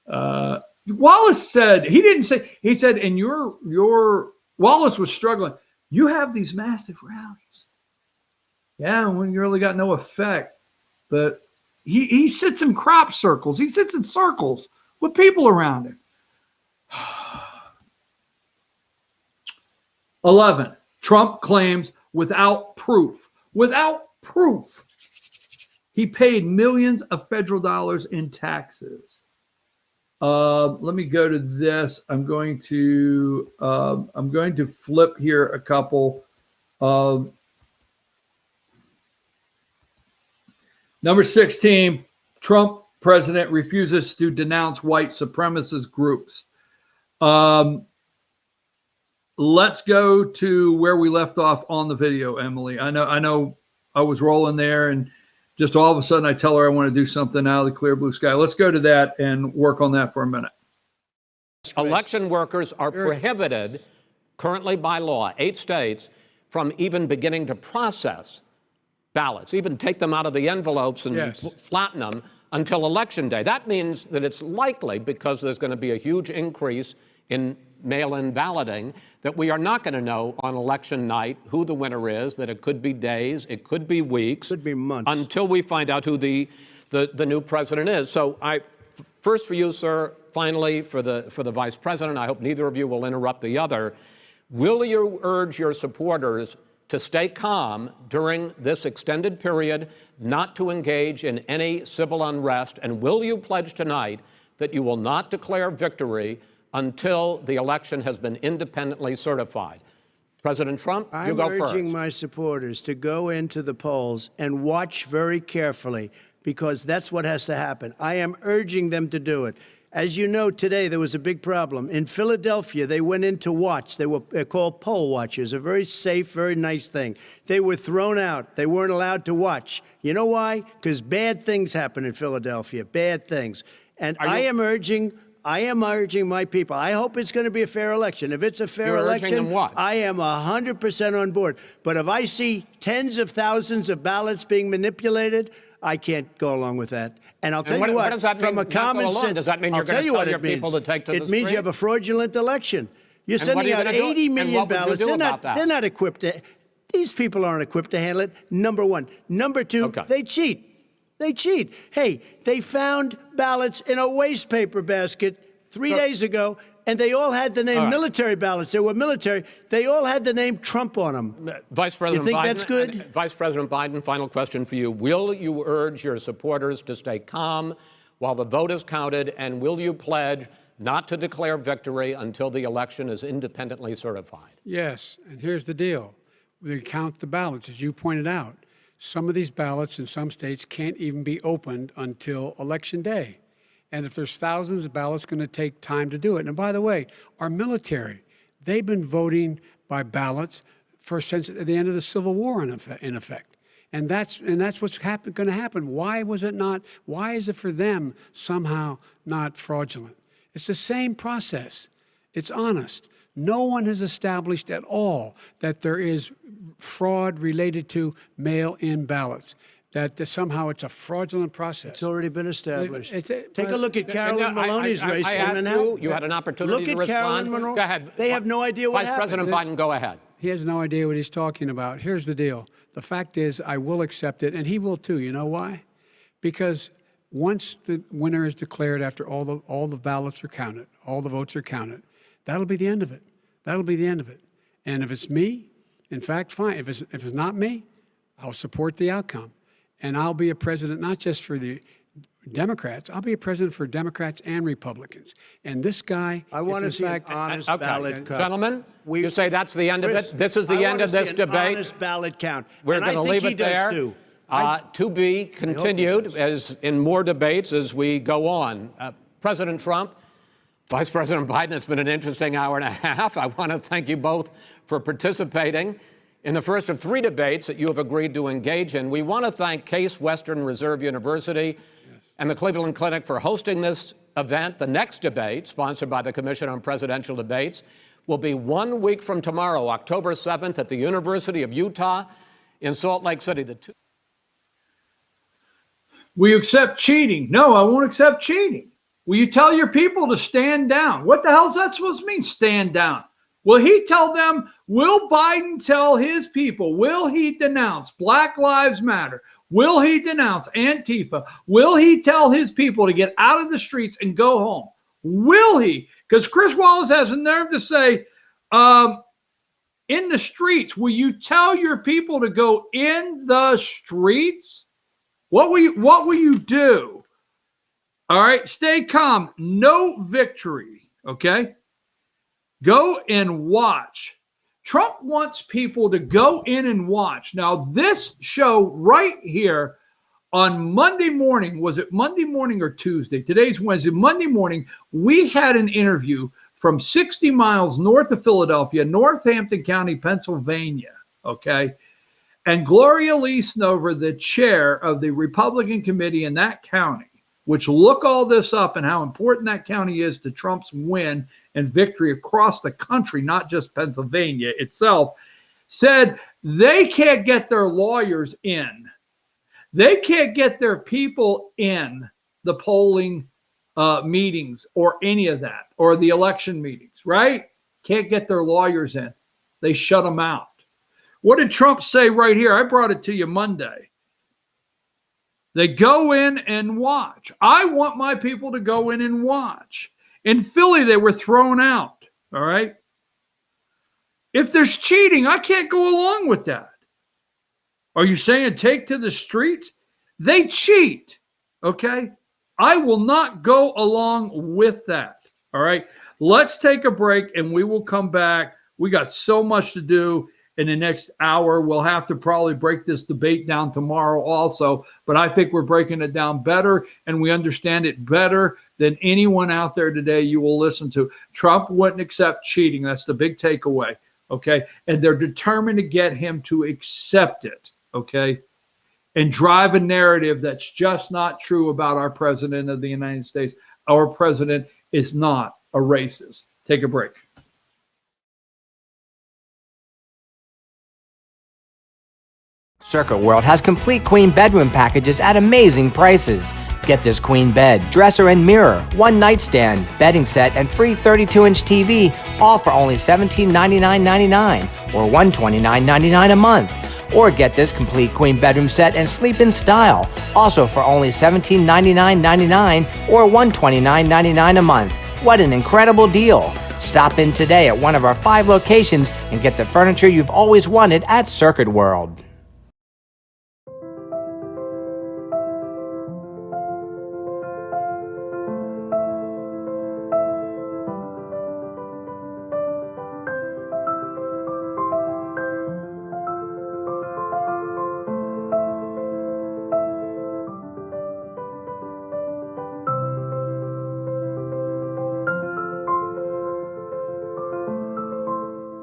Wallace said, he said, and your Wallace was struggling. You have these massive rallies. Yeah, when you really got no effect. But he sits in crop circles. He sits in circles with people around him. 11, Trump claims without proof. Without proof. He paid millions of federal dollars in taxes. Let me go to this. I'm going to flip here a couple of number 16. Trump president refuses to denounce white supremacist groups. Let's go to where we left off on the video, Emily. I know I was rolling there, and just all of a sudden I tell her I want to do something out of the clear blue sky. Let's go to that and work on that for a minute. election workers are prohibited currently by law, 8 states, from even beginning to process ballots, even take them out of the envelopes and flatten them until Election Day. That means that it's likely, because there's going to be a huge increase in mail-in balloting, that we are not going to know on election night who the winner is, that it could be days, it could be weeks, could be months, until we find out who the new president is. So first for you, sir, finally for the vice president, I hope neither of you will interrupt the other. Will you urge your supporters to stay calm during this extended period, not to engage in any civil unrest? And will you pledge tonight that you will not declare victory until the election has been independently certified? President Trump, you go first. I'm urging my supporters to go into the polls and watch very carefully, because that's what has to happen. I am urging them to do it. As you know, today there was a big problem. In Philadelphia, they went in to watch. They're called poll watchers, a very safe, very nice thing. They were thrown out. They weren't allowed to watch. You know why? Because bad things happen in Philadelphia, bad things. And I am urging my people. I hope it's going to be a fair election. If it's a fair election, I am 100% on board. But if I see tens of thousands of ballots being manipulated, I can't go along with that. And I'll tell you what, does that mean, from a common sense, does that mean you're going to tell your people to take to the street? It means you have a fraudulent election. You're sending out 80 million ballots. They're not equipped to. These people aren't equipped to handle it. Number one. Number two, they cheat. They cheat. Hey, they found ballots in a waste paper basket 3 days ago, and they all had the name military ballots. They were military. They all had the name Trump on them. Vice President you think Biden, that's good? Vice President Biden, final question for you. Will you urge your supporters to stay calm while the vote is counted, and will you pledge not to declare victory until the election is independently certified? Yes, and here's the deal. We count the ballots, as you pointed out. Some of these ballots in some states can't even be opened until Election Day. And if there's thousands of ballots, it's going to take time to do it. And by the way, our military, they've been voting by ballots since the end of the Civil War, in effect. And that's what's going to happen. Why was it not? Why is it for them somehow not fraudulent? It's the same process. It's honest. No one has established at all that there is fraud related to mail-in ballots, that somehow it's a fraudulent process. It's already been established. Take a look at Carolyn Maloney's race. I asked you had an opportunity to respond. Carolyn Maloney. Go ahead. They have no idea what happened. Vice President Biden, go ahead. He has no idea what he's talking about. Here's the deal. The fact is, I will accept it, and he will too. You know why? Because once the winner is declared, after all the ballots are counted, all the votes are counted, that'll be the end of it. That'll be the end of it. And if it's me, in fact, fine. If it's not me, I'll support the outcome. And I'll be a president not just for the Democrats. I'll be a president for Democrats and Republicans. And this guy, I want to see an honest ballot count. Gentlemen, you say that's the end of it? This is the end of this debate? Honest ballot count. We're going to leave it there. To be continued as in more debates as we go on. President Trump, Vice President Biden, it's been an interesting hour and a half. I want to thank you both for participating in the first of 3 debates that you have agreed to engage in. We want to thank Case Western Reserve University and the Cleveland Clinic for hosting this event. The next debate, sponsored by the Commission on Presidential Debates, will be 1 week from tomorrow, October 7th, at the University of Utah in Salt Lake City. Will you accept cheating? No, I won't accept cheating. Will you tell your people to stand down? What the hell is that supposed to mean, stand down? Will he tell them, will Biden tell his people, will he denounce Black Lives Matter? Will he denounce Antifa? Will he tell his people to get out of the streets and go home? Will he? Because Chris Wallace has the nerve to say, in the streets, will you tell your people to go in the streets? What will you do? All right, stay calm. No victory, okay? Go and watch. Trump wants people to go in and watch. Now, this show right here on Monday morning, was it Monday morning or Tuesday? Today's Wednesday. Monday morning, we had an interview from 60 miles north of Philadelphia, Northampton County, Pennsylvania, okay? And Gloria Lee Snover, the chair of the Republican committee in that county, which look all this up and how important that county is to Trump's win and victory across the country, not just Pennsylvania itself, said they can't get their lawyers in. They can't get their people in the polling meetings or any of that, or the election meetings, right? Can't get their lawyers in. They shut them out. What did Trump say right here? I brought it to you Monday. They go in and watch. I want my people to go in and watch. In Philly, they were thrown out, all right? If there's cheating, I can't go along with that. Are you saying take to the streets? They cheat, okay? I will not go along with that, all right? Let's take a break, and we will come back. We got so much to do in the next hour. We'll have to probably break this debate down tomorrow also, but I think we're breaking it down better, and we understand it better than anyone out there today you will listen to. Trump wouldn't accept cheating. That's the big takeaway, okay? And they're determined to get him to accept it, okay? And drive a narrative that's just not true about our president of the United States. Our president is not a racist. Take a break. Circuit World has complete queen bedroom packages at amazing prices. Get this queen bed, dresser and mirror, one nightstand, bedding set, and free 32-inch TV, all for only $1799.99 or $129.99 a month. Or get this complete queen bedroom set and sleep in style, also for only $1799.99 or $129.99 a month. What an incredible deal! Stop in today at one of our 5 locations and get the furniture you've always wanted at Circuit World.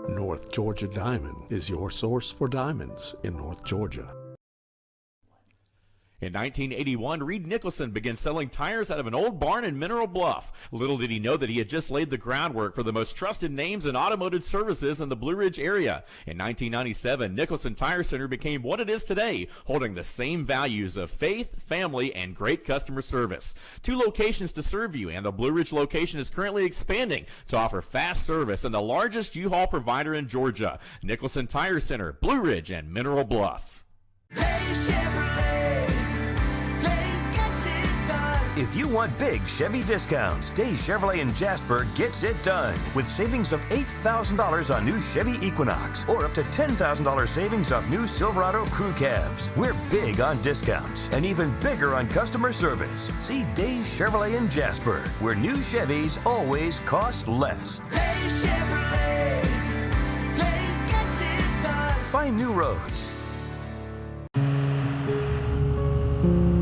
North Georgia Diamond is your source for diamonds in North Georgia. In 1981, Reed Nicholson began selling tires out of an old barn in Mineral Bluff. Little did he know that he had just laid the groundwork for the most trusted names in automotive services in the Blue Ridge area. In 1997, Nicholson Tire Center became what it is today, holding the same values of faith, family, and great customer service. 2 locations to serve you, and the Blue Ridge location is currently expanding to offer fast service and the largest U-Haul provider in Georgia. Nicholson Tire Center, Blue Ridge, and Mineral Bluff. If you want big Chevy discounts, Days Chevrolet in Jasper gets it done with savings of $8,000 on new Chevy Equinox or up to $10,000 savings off new Silverado crew cabs. We're big on discounts and even bigger on customer service. See Days Chevrolet in Jasper, where new Chevys always cost less. Days Chevrolet, Days gets it done. Find new roads.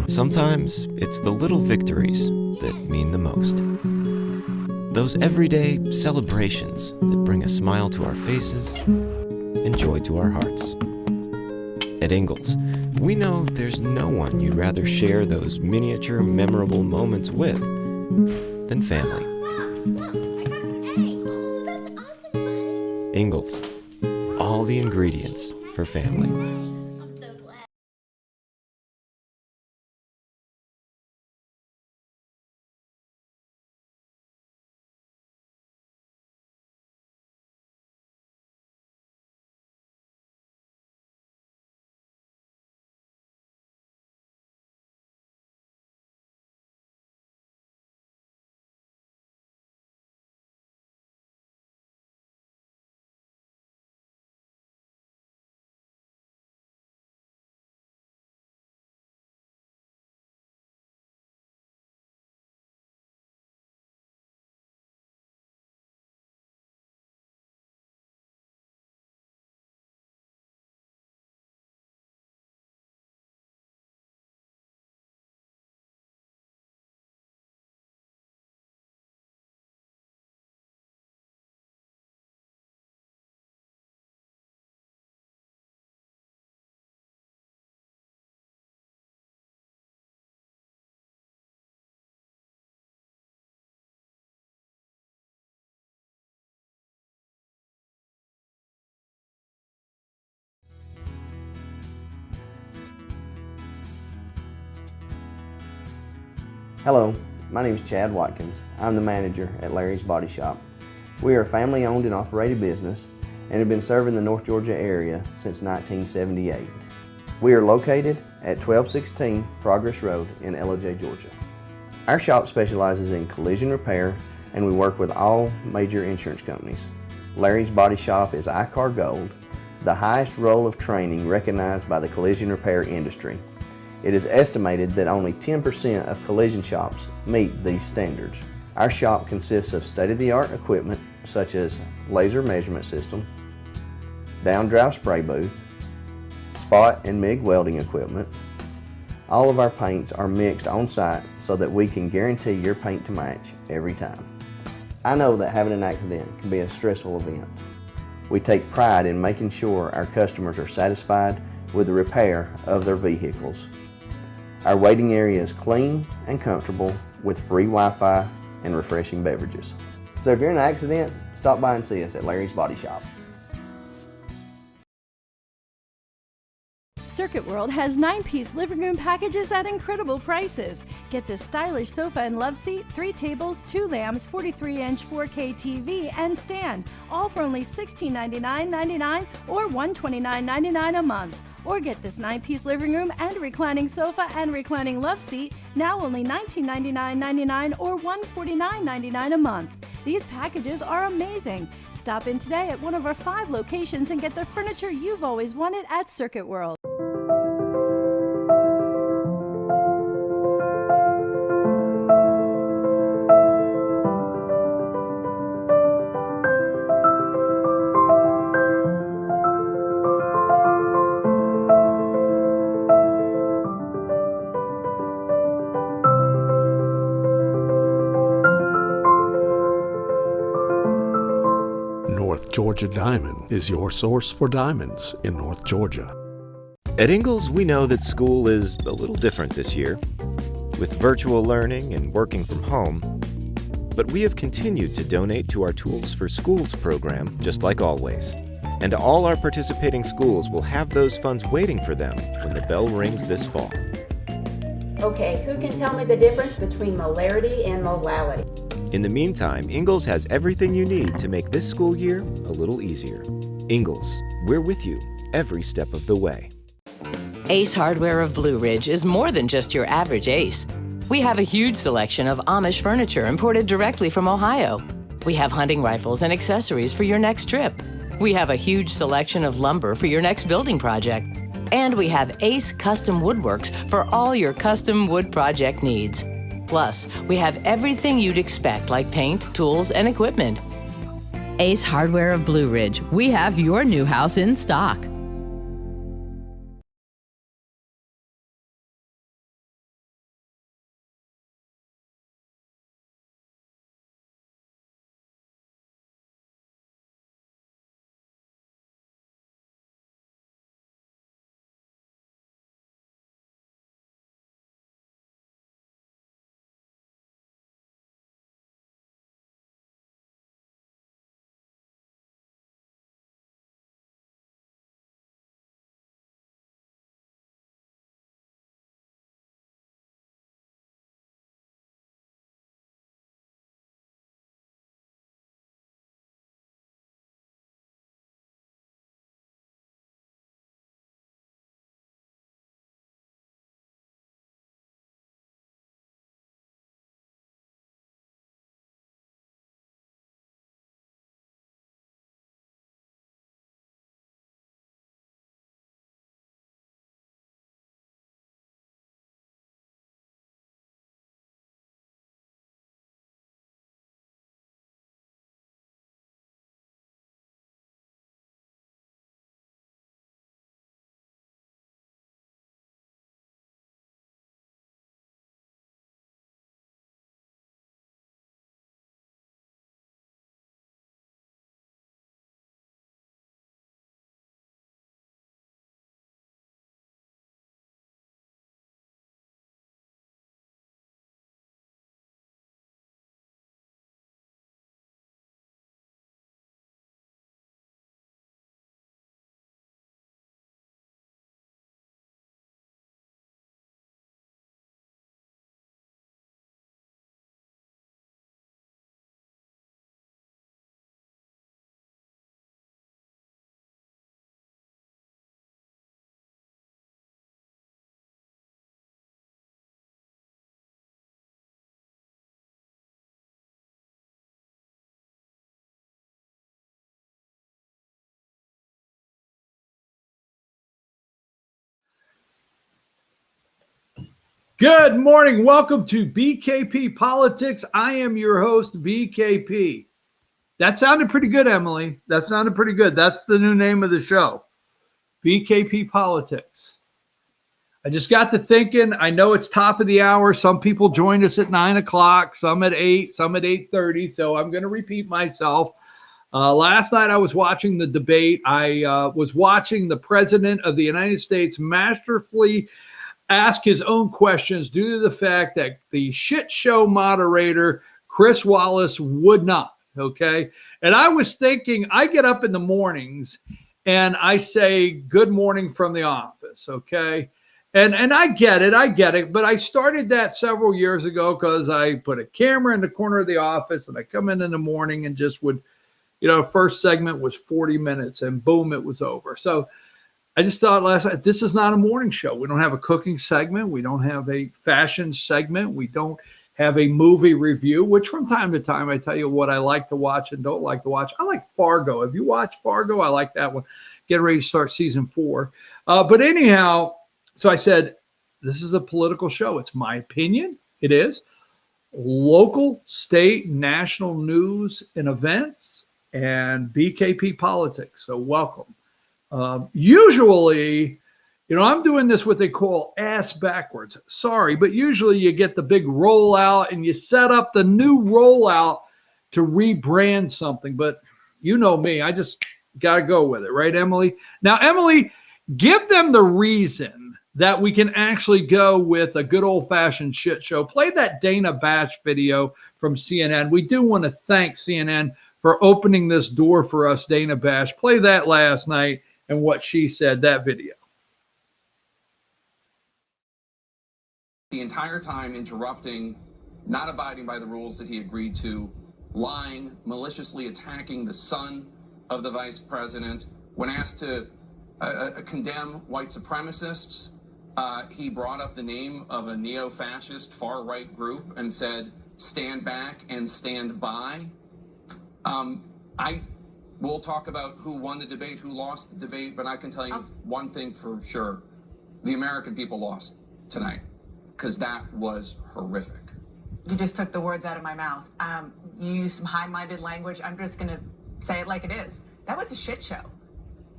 Sometimes it's the little victories that mean the most. Those everyday celebrations that bring a smile to our faces and joy to our hearts. At Ingalls, we know there's no one you'd rather share those miniature memorable moments with than family. Ingalls, all the ingredients for family. Hello, my name is Chad Watkins. I'm the manager at Larry's Body Shop. We are a family-owned and operated business and have been serving the North Georgia area since 1978. We are located at 1216 Progress Road in LOJ, Georgia. Our shop specializes in collision repair and we work with all major insurance companies. Larry's Body Shop is ICAR Gold, the highest role of training recognized by the collision repair industry. It is estimated that only 10% of collision shops meet these standards. Our shop consists of state-of-the-art equipment such as laser measurement system, down-drive spray booth, spot and MIG welding equipment. All of our paints are mixed on site so that we can guarantee your paint to match every time. I know that having an accident can be a stressful event. We take pride in making sure our customers are satisfied with the repair of their vehicles. Our waiting area is clean and comfortable with free Wi-Fi and refreshing beverages. So if you're in an accident, stop by and see us at Larry's Body Shop. Circuit World has 9-piece living room packages at incredible prices. Get this stylish sofa and love seat, 3 tables, 2 lamps, 43-inch 4K TV, and stand, all for only $1699.99 or $129.99 a month. Or get this 9-piece living room and reclining sofa and reclining love seat, now only $1999.99 or $149.99 a month. These packages are amazing. Stop in today at one of our 5 locations and get the furniture you've always wanted at Circuit World. North Georgia Diamond is your source for diamonds in North Georgia. At Ingalls, we know that school is a little different this year, with virtual learning and working from home. But we have continued to donate to our Tools for Schools program, just like always. And all our participating schools will have those funds waiting for them when the bell rings this fall. Okay, who can tell me the difference between molarity and molality? In the meantime, Ingalls has everything you need to make this school year a little easier. Ingalls, we're with you every step of the way. Ace Hardware of Blue Ridge is more than just your average Ace. We have a huge selection of Amish furniture imported directly from Ohio. We have hunting rifles and accessories for your next trip. We have a huge selection of lumber for your next building project. And we have Ace Custom Woodworks for all your custom wood project needs. Plus, we have everything you'd expect, like paint, tools, and equipment. Ace Hardware of Blue Ridge. We have your new house in stock. Good morning. Welcome to BKP Politics. I am your host, BKP. That sounded pretty good, Emily. That sounded pretty good. That's the new name of the show, BKP Politics. I just got to thinking, I know it's top of the hour. Some people joined us at 9 o'clock, some at 8, some at 8:30. So I'm going to repeat myself. Last night I was watching the debate. I was watching the President of the United States masterfully ask his own questions due to the fact that the shit show moderator, Chris Wallace, would not. Okay. And I was thinking, I get up in the mornings and I say, good morning from the office. Okay. And I get it. But I started that several years ago because I put a camera in the corner of the office and I come in the morning and just would, first segment was 40 minutes and boom, it was over. So I just thought last night, this is not a morning show. We don't have a cooking segment. We don't have a fashion segment. We don't have a movie review, which from time to time, I tell you what I like to watch and don't like to watch. I like Fargo. Have you watched Fargo? I like that one. Getting ready to start season 4. But anyhow, so I said, this is a political show. It's my opinion. It is. Local, state, national news and events and BKP Politics. So welcome. Usually, I'm doing this what they call ass backwards. Sorry, but usually you get the big rollout and you set up the new rollout to rebrand something. But you know me, I just got to go with it, right, Emily? Now, Emily, give them the reason that we can actually go with a good old-fashioned shit show. Play that Dana Bash video from CNN. We do want to thank CNN for opening this door for us, Dana Bash. Play that last night and what she said, that video. The entire time interrupting, not abiding by the rules that he agreed to, lying, maliciously attacking the son of the vice president. When asked to condemn white supremacists, he brought up the name of a neo-fascist far-right group and said, stand back and stand by. We'll talk about who won the debate, who lost the debate, but I can tell you one thing for sure. The American people lost tonight because that was horrific. You just took the words out of my mouth. You used some high-minded language. I'm just going to say it like it is. That was a shit show.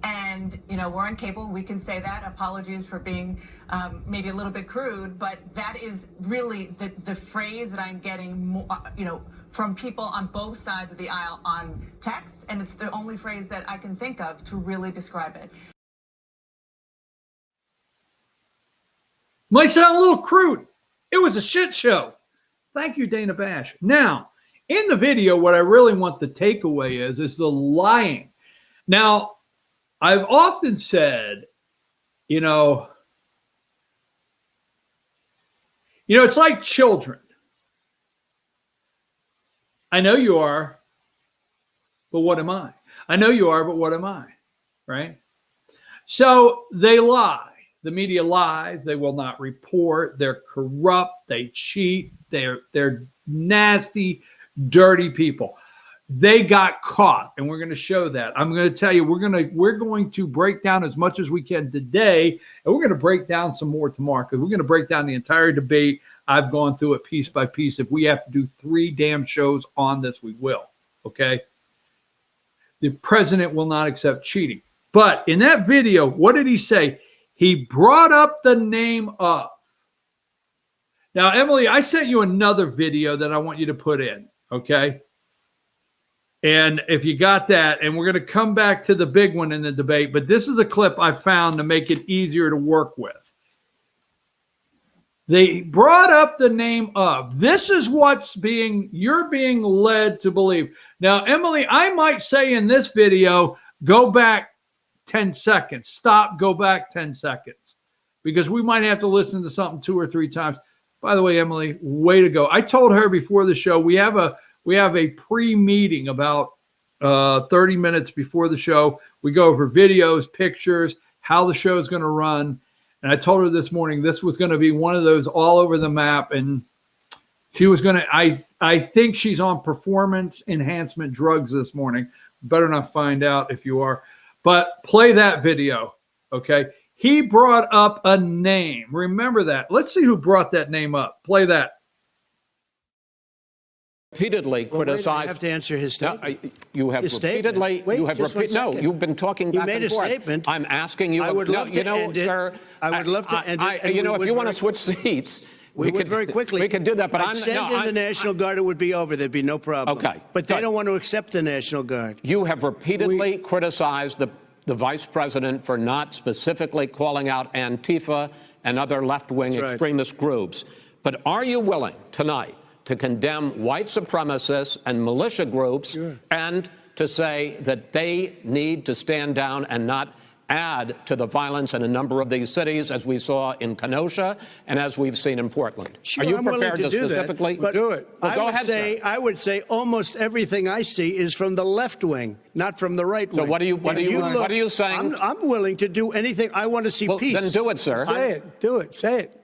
And, we're on cable. We can say that. Apologies for being maybe a little bit crude, but that is really the phrase that I'm getting more, from people on both sides of the aisle on text, and it's the only phrase that I can think of to really describe it. Might sound a little crude. It was a shit show. Thank you, Dana Bash. Now, in the video, what I really want the takeaway is the lying. Now, I've often said, it's like children. I know you are, but what am I? I know you are, but what am I? Right? So they lie. The media lies. They will not report. They're corrupt. They cheat. They're nasty, dirty people. They got caught, and we're going to show that. I'm going to tell you, we're going to break down as much as we can today, and we're going to break down some more tomorrow because we're going to break down the entire debate. I've gone through it piece by piece. If we have to do 3 damn shows on this, we will. Okay? The president will not accept cheating. But in that video, what did he say? He brought up the name of. Now, Emily, I sent you another video that I want you to put in. Okay? And if you got that, and we're going to come back to the big one in the debate, but this is a clip I found to make it easier to work with. They brought up the name of. This is what's you're being led to believe. Now, Emily, I might say in this video, go back 10 seconds. Stop, go back 10 seconds. Because we might have to listen to something 2 or 3 times. By the way, Emily, way to go. I told her before the show, we have a pre-meeting about 30 minutes before the show. We go over videos, pictures, how the show is going to run. And I told her this morning this was going to be one of those all over the map. And she was going to, I think she's on performance enhancement drugs this morning. Better not find out if you are. But play that video, okay? He brought up a name. Remember that. Let's see who brought that name up. Play that. Repeatedly criticized. I have to answer his statement. You have His repeatedly. statement. Wait, You have just one no. second. You've been talking He back made and a forth. statement. I'm asking you. I would love to end it. Sir. I would love to end it. and You know, we if would you want to very- switch seats, we would very quickly. We could do that, but I'd I'm send in the National Guard. It would be over. There'd be no problem. Okay. But they don't want to accept the National Guard. You have repeatedly criticized the vice president for not specifically calling out Antifa and other left-wing That's right. extremist groups. But are you willing tonight to condemn white supremacists and militia groups and to say that they need to stand down and not add to the violence in a number of these cities, as we saw in Kenosha and as we've seen in Portland? Sure, Are you I'm willing prepared to do specifically that, but do it? Well, go ahead, sir. I would say almost everything I see is from the left wing, not from the right wing. So what are you saying? I'm willing to do anything. I want to see peace. Then do it, sir. Say it. Do it. Say it.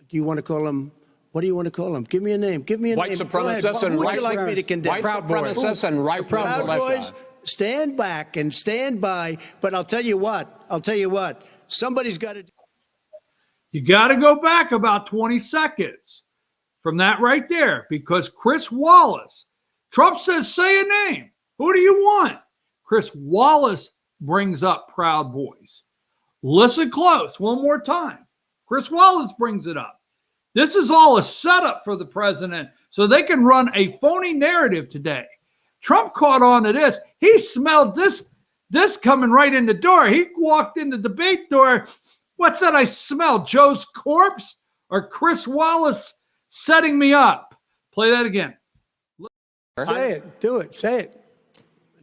Do you want to call him? What do you want to call him? Give me a name. Give me a White name. supremacists Who and would right you like me to condemn? White supremacists and right-wing Proud militia. Boys, stand back and stand by. But I'll tell you what. Somebody's got to. You got to go back about 20 seconds from that right there, because Chris Wallace, Trump says, say a name. Who do you want? Chris Wallace brings up Proud Boys. Listen close one more time. Chris Wallace brings it up. This is all a setup for the president so they can run a phony narrative today. Trump caught on to this. He smelled this coming right in the door. He walked in the debate door. What's that I smell? Joe's corpse or Chris Wallace setting me up? Play that again. Say it. Do it. Say it.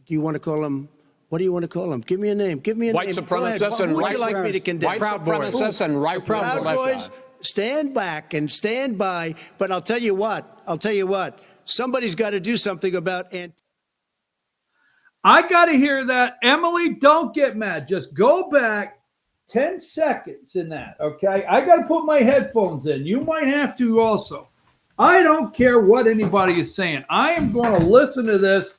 Do you want to call him? What do you want to call him? Give me a name. Give me a White name. supremacists and Who would right you like me to condemn? White supremacists and right-wing Proud militia. Boys, stand back and stand by. But I'll tell you what. Somebody's got to do something about I got to hear that. Emily, don't get mad. Just go back 10 seconds in that, okay? I got to put my headphones in. You might have to also. I don't care what anybody is saying. I am going to listen to this.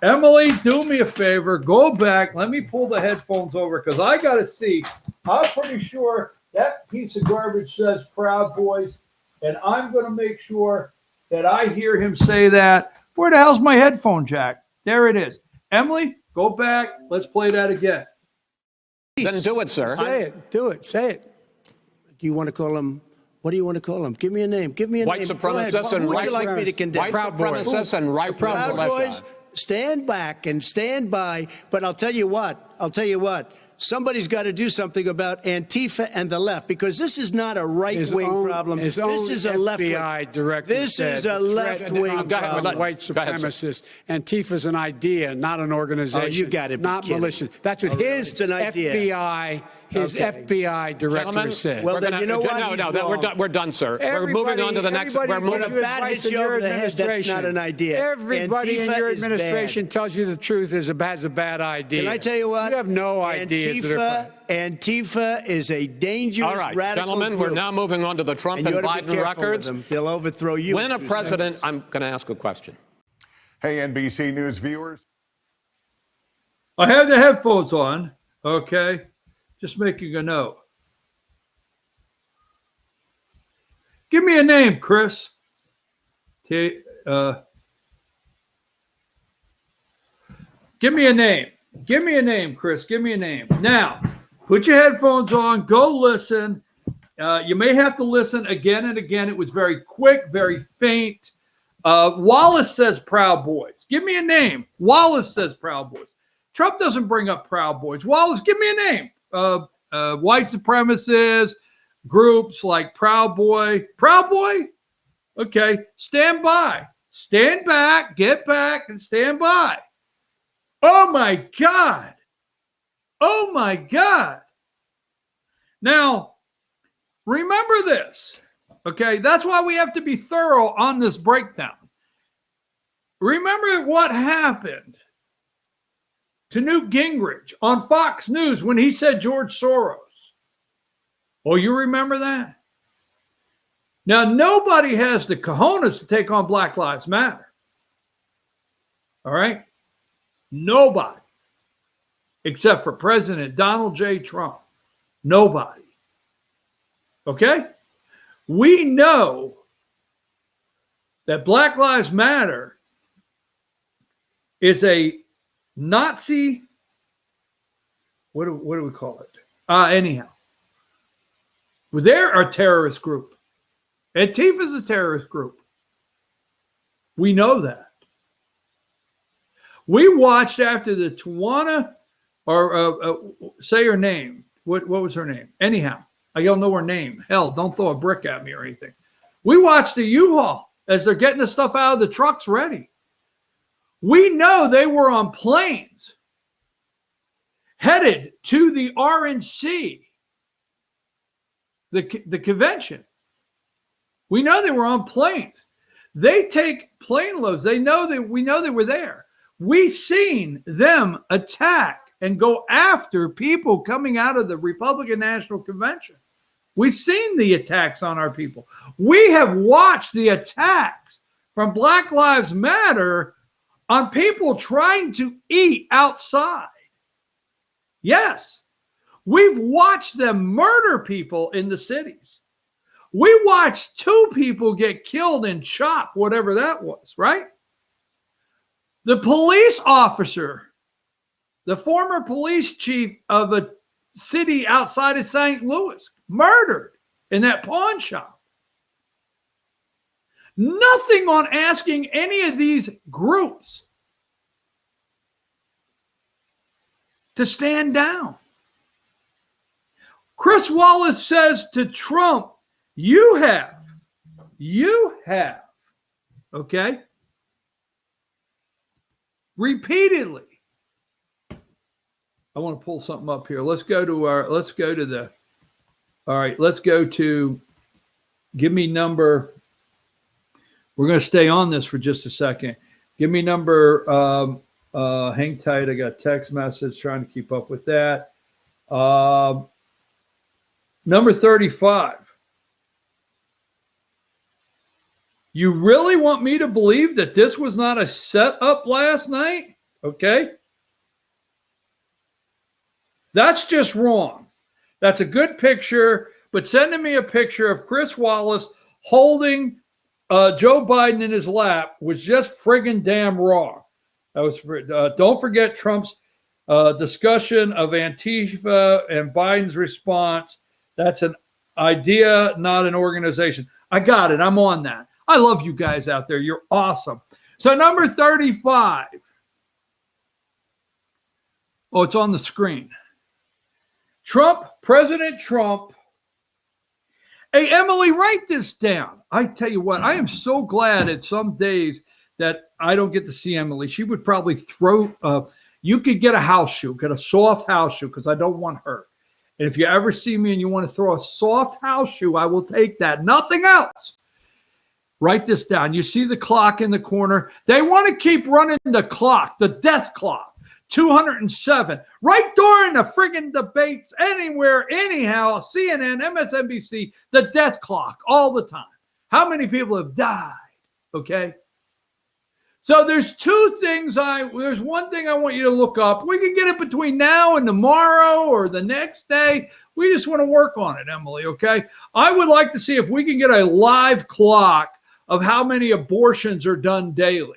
Emily, do me a favor. Go back. Let me pull the headphones over because I got to see. I'm pretty sure that piece of garbage says Proud Boys, and I'm going to make sure that I hear him say that. Where the hell's my headphone jack? There it is. Emily, go back. Let's play that again. Then do it, sir. Say it. Do it. Say it. Do you want to call him? What do you want to call him? Give me a name. Give me a White name. supremacists and Who would right you like me to condemn? White supremacists and right-wing Proud militia. Boys, stand back and stand by. But I'll tell you what. Somebody's got to do something about Antifa and the left, because this is not a right-wing problem. This is a left-wing. FBI director This said is a left-wing problem. white supremacist. Antifa's an idea, not an organization. Oh, you gotta be not kidding. militia. That's what Oh, really? his It's an idea. FBI. His FBI director Gentlemen, said. Well, then gonna, you know what? we're done, sir. We're moving on to the next. We're When a moving. bat hits you over the head, that's not an idea. Everybody in Antifa your is administration bad. tells you the truth has a bad idea. Can I tell you what? You have no ideas. Antifa is a dangerous, All right, radical gentlemen, group. we're now moving on to the Trump And and you ought to be Biden careful with records. them. They'll overthrow you. When a in 2 president, seconds. I'm going to ask a question. Hey, NBC News viewers. I have the headphones on, okay? Just making a note. Give me a name, Chris. Give me a name. Give me a name, Chris. Give me a name. Now, put your headphones on. Go listen. You may have to listen again and again. It was very quick, very faint. Wallace says Proud Boys. Give me a name. Wallace says Proud Boys. Trump doesn't bring up Proud Boys. Wallace, give me a name. White supremacists, groups like Proud Boy. Proud Boy? Okay. Stand by. Stand back, get back, and stand by. Oh, my God. Oh, my God. Now, remember this. Okay. That's why we have to be thorough on this breakdown. Remember what happened to Newt Gingrich on Fox News when he said George Soros. Oh, you remember that? Now, nobody has the cojones to take on Black Lives Matter. All right? Nobody. Except for President Donald J. Trump. Nobody. Okay? We know that Black Lives Matter is a Nazi, what do we call it? Anyhow, they're a terrorist group. Antifa is a terrorist group. We know that. We watched after the Tawana, or say her name. What was her name? Anyhow, I don't know her name. Hell, don't throw a brick at me or anything. We watched the U-Haul as they're getting the stuff out of the trucks ready. We know they were on planes headed to the RNC, the convention. We know they were on planes. They take plane loads. We know they were there. We seen them attack and go after people coming out of the Republican National Convention. We've seen the attacks on our people. We have watched the attacks from Black Lives Matter on people trying to eat outside. Yes, we've watched them murder people in the cities. We watched 2 people get killed in CHOP, whatever that was, right? The police officer, the former police chief of a city outside of St. Louis, murdered in that pawn shop. Nothing on asking any of these groups to stand down. Chris Wallace says to Trump, you have, okay, repeatedly. I want to pull something up here. Let's go to, give me number, we're going to stay on this for just a second. Give me number, hang tight. I got text message trying to keep up with that. Number 35. You really want me to believe that this was not a setup last night? Okay. That's just wrong. That's a good picture, but sending me a picture of Chris Wallace holding Joe Biden in his lap was just friggin' damn wrong. That was don't forget Trump's discussion of Antifa and Biden's response. That's an idea, not an organization. I got it. I'm on that. I love you guys out there. You're awesome. So number 35. Oh, it's on the screen. President Trump. Hey, Emily, write this down. I tell you what, I am so glad at some days that I don't get to see Emily. She would probably throw, you could get a house shoe, get a soft house shoe, because I don't want her. And if you ever see me and you want to throw a soft house shoe, I will take that. Nothing else. Write this down. You see the clock in the corner. They want to keep running the clock, the death clock, 207. Right during the friggin' debates, anywhere, anyhow, CNN, MSNBC, the death clock all the time. How many people have died? Okay. So there's 2 things there's one thing I want you to look up. We can get it between now and tomorrow or the next day. We just want to work on it, Emily, okay? I would like to see if we can get a live clock of how many abortions are done daily.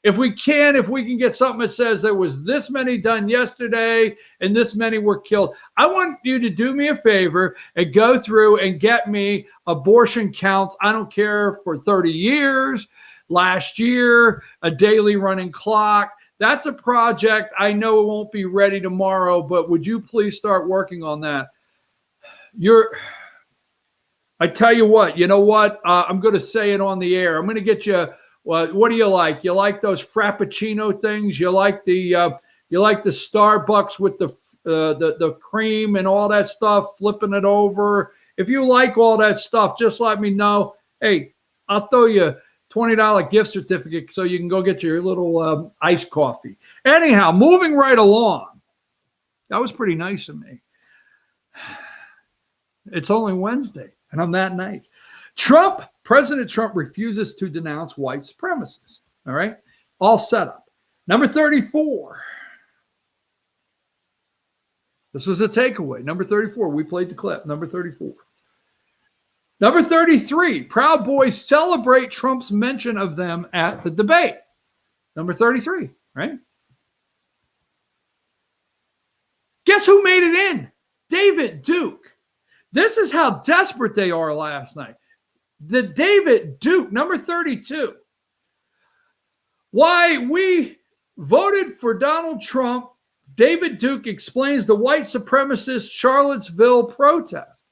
If we can get something that says there was this many done yesterday and this many were killed. I want you to do me a favor and go through and get me abortion counts. I don't care, for 30 years, last year, a daily running clock. That's a project. I know it won't be ready tomorrow, but would you please start working on that? I tell you what, you know what? I'm going to say it on the air. I'm going to get you. What do you like? You like those Frappuccino things? You like the Starbucks with the cream and all that stuff, flipping it over. If you like all that stuff, just let me know. Hey, I'll throw you a $20 gift certificate so you can go get your little iced coffee. Anyhow, moving right along. That was pretty nice of me. It's only Wednesday, and I'm that nice. President Trump refuses to denounce white supremacists. All right. All set up. Number 34. This was a takeaway. Number 34. We played the clip. Number 34. Number 33. Proud Boys celebrate Trump's mention of them at the debate. Number 33, right? Guess who made it in? David Duke. This is how desperate they are last night. The David Duke, number 32. Why we voted for Donald Trump, David Duke explains the white supremacist Charlottesville protest.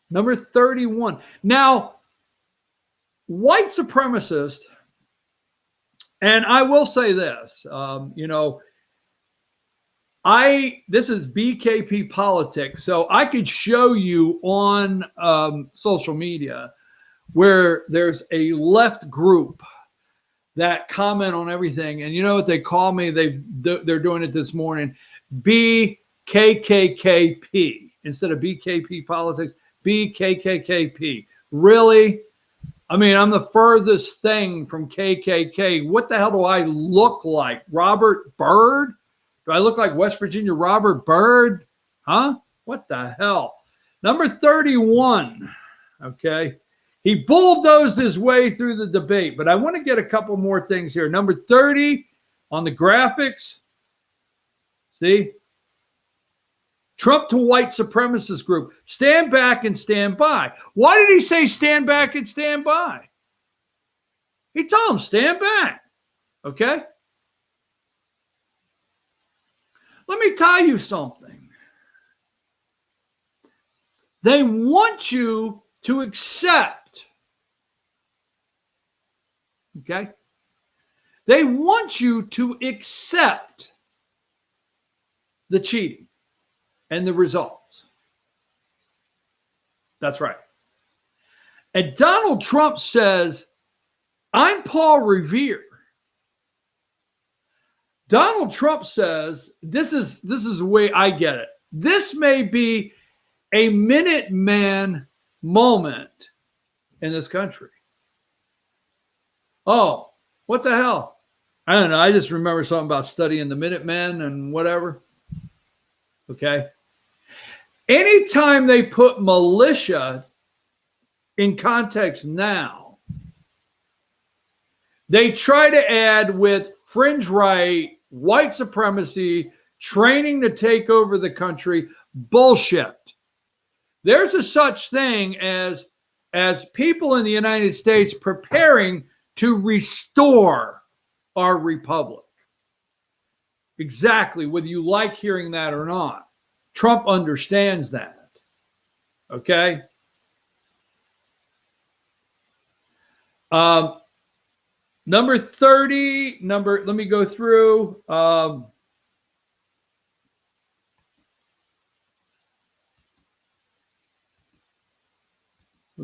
Number 31. Now, white supremacist, and I will say this, this is BKP politics, so I could show you on social media where there's a left group that comment on everything, and you know what they call me? They're doing it this morning, BKKKP instead of BKP politics, BKKKP. Really? I mean, I'm the furthest thing from KKK. What the hell do I look like? Robert Byrd? Do I look like West Virginia Robert Byrd? Huh? What the hell? Number 31. Okay. He bulldozed his way through the debate, but I want to get a couple more things here. Number 30 on the graphics. See? Trump to white supremacist group. Stand back and stand by. Why did he say stand back and stand by? He told them stand back. Okay? Let me tell you something. They want you to accept. Okay? They want you to accept the cheating and the results. That's right. And Donald Trump says, I'm Paul Revere. Donald Trump says, this is the way I get it. This may be a Minuteman moment in this country. Oh, what the hell? I don't know. I just remember something about studying the Minutemen and whatever. Okay. Anytime they put militia in context now, they try to add with fringe right, white supremacy, training to take over the country, bullshit. There's a such thing as people in the United States preparing to restore our republic. Exactly, whether you like hearing that or not. Trump understands that. Okay? Number 30, let me go through. Let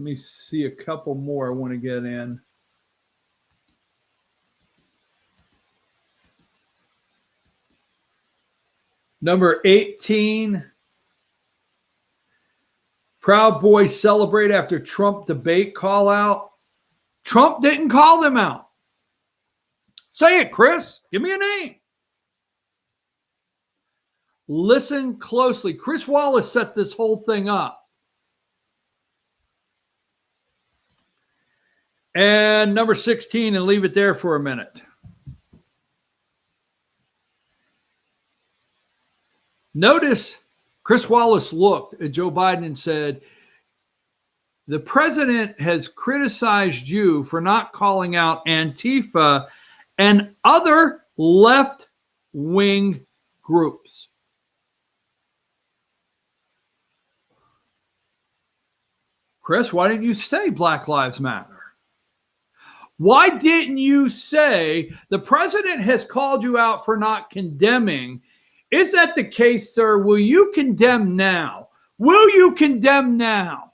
me see a couple more I want to get in. Number 18, Proud Boys celebrate after Trump debate call out. Trump didn't call them out. Say it, Chris. Give me a name. Listen closely. Chris Wallace set this whole thing up. And number 16, and leave it there for a minute. Notice Chris Wallace looked at Joe Biden and said, the president has criticized you for not calling out Antifa and other left-wing groups. Chris, why didn't you say Black Lives Matter? Why didn't you say the president has called you out for not condemning? Is that the case, sir? Will you condemn now? Will you condemn now?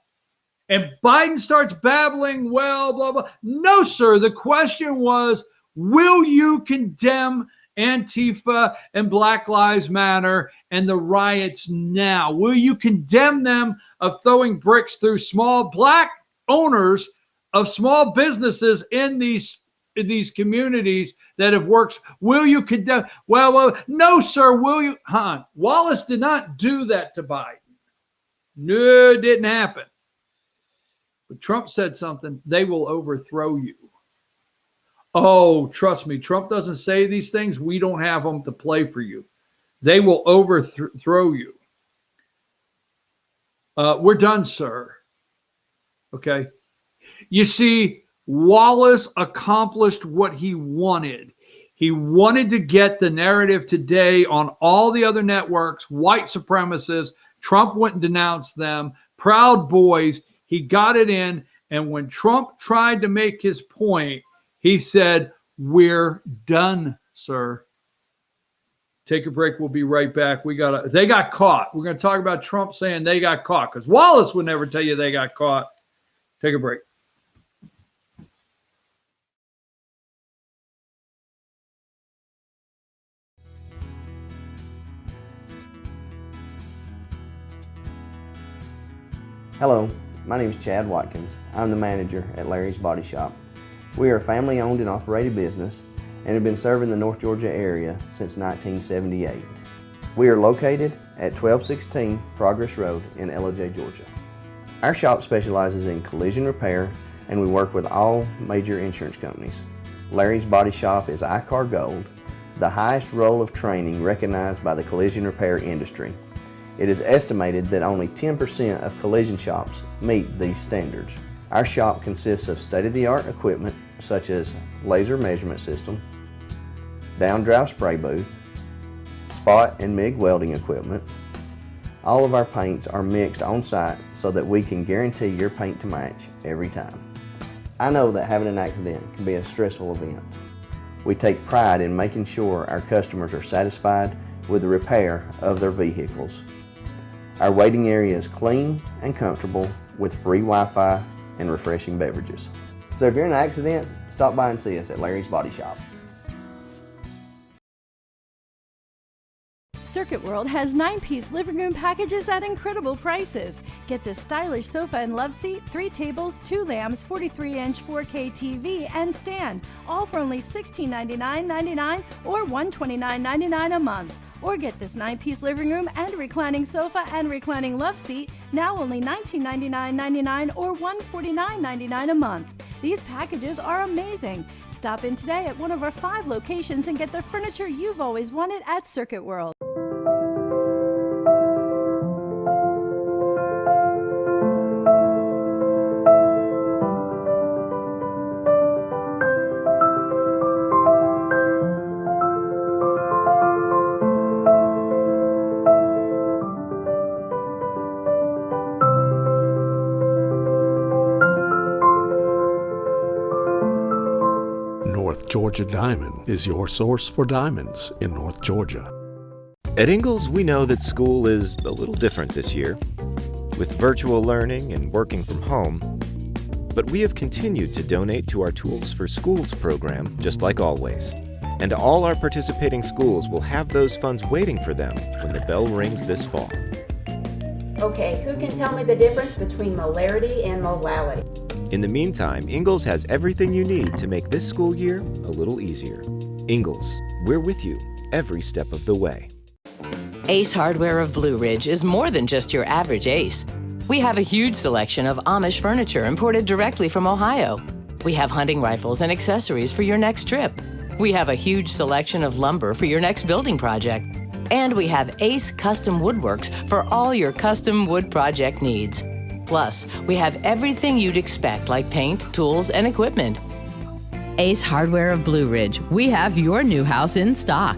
And Biden starts babbling, well, blah, blah. No, sir. The question was, will you condemn Antifa and Black Lives Matter and the riots now? Will you condemn them of throwing bricks through small black owners of small businesses in these in these communities that have worked. Will you condemn? Well, no, sir. Will you? Wallace did not do that to Biden. No, it didn't happen. But Trump said something. They will overthrow you. Oh, trust me. Trump doesn't say these things. We don't have them to play for you. They will overthrow you. We're done, sir. Okay. You see, Wallace accomplished what he wanted. He wanted to get the narrative today on all the other networks, white supremacists. Trump went and denounced them. Proud Boys. He got it in. And when Trump tried to make his point, he said, we're done, sir. Take a break. We'll be right back. They got caught. We're going to talk about Trump saying they got caught because Wallace would never tell you they got caught. Take a break. Hello, my name is Chad Watkins. I'm the manager at Larry's Body Shop. We are a family-owned and operated business and have been serving the North Georgia area since 1978. We are located at 1216 Progress Road in LOJ, Georgia. Our shop specializes in collision repair and we work with all major insurance companies. Larry's Body Shop is ICAR Gold, the highest role of training recognized by the collision repair industry. It is estimated that only 10% of collision shops meet these standards. Our shop consists of state-of-the-art equipment such as laser measurement system, down-drive spray booth, spot and MIG welding equipment. All of our paints are mixed on site so that we can guarantee your paint to match every time. I know that having an accident can be a stressful event. We take pride in making sure our customers are satisfied with the repair of their vehicles. Our waiting area is clean and comfortable with free Wi-Fi and refreshing beverages. So if you're in an accident, stop by and see us at Larry's Body Shop. Circuit World has 9-piece living room packages at incredible prices. Get this stylish sofa and love seat, 3 tables, 2 lamps, 43-inch 4K TV, and stand, all for only $1699.99 or $129.99 a month. Or get this 9-piece living room and reclining sofa and reclining love seat, now only $1999.99 or $149.99 a month. These packages are amazing. Stop in today at one of our 5 locations and get the furniture you've always wanted at Circuit World. North Georgia Diamond is your source for diamonds in North Georgia. At Ingalls, we know that school is a little different this year, with virtual learning and working from home. But we have continued to donate to our Tools for Schools program, just like always. And all our participating schools will have those funds waiting for them when the bell rings this fall. Okay, who can tell me the difference between molarity and molality? In the meantime, Ingalls has everything you need to make this school year a little easier. Ingalls, we're with you every step of the way. Ace Hardware of Blue Ridge is more than just your average Ace. We have a huge selection of Amish furniture imported directly from Ohio. We have hunting rifles and accessories for your next trip. We have a huge selection of lumber for your next building project. And we have Ace Custom Woodworks for all your custom wood project needs. Plus, we have everything you'd expect like paint, tools, and equipment. Ace Hardware of Blue Ridge. We have your new house in stock.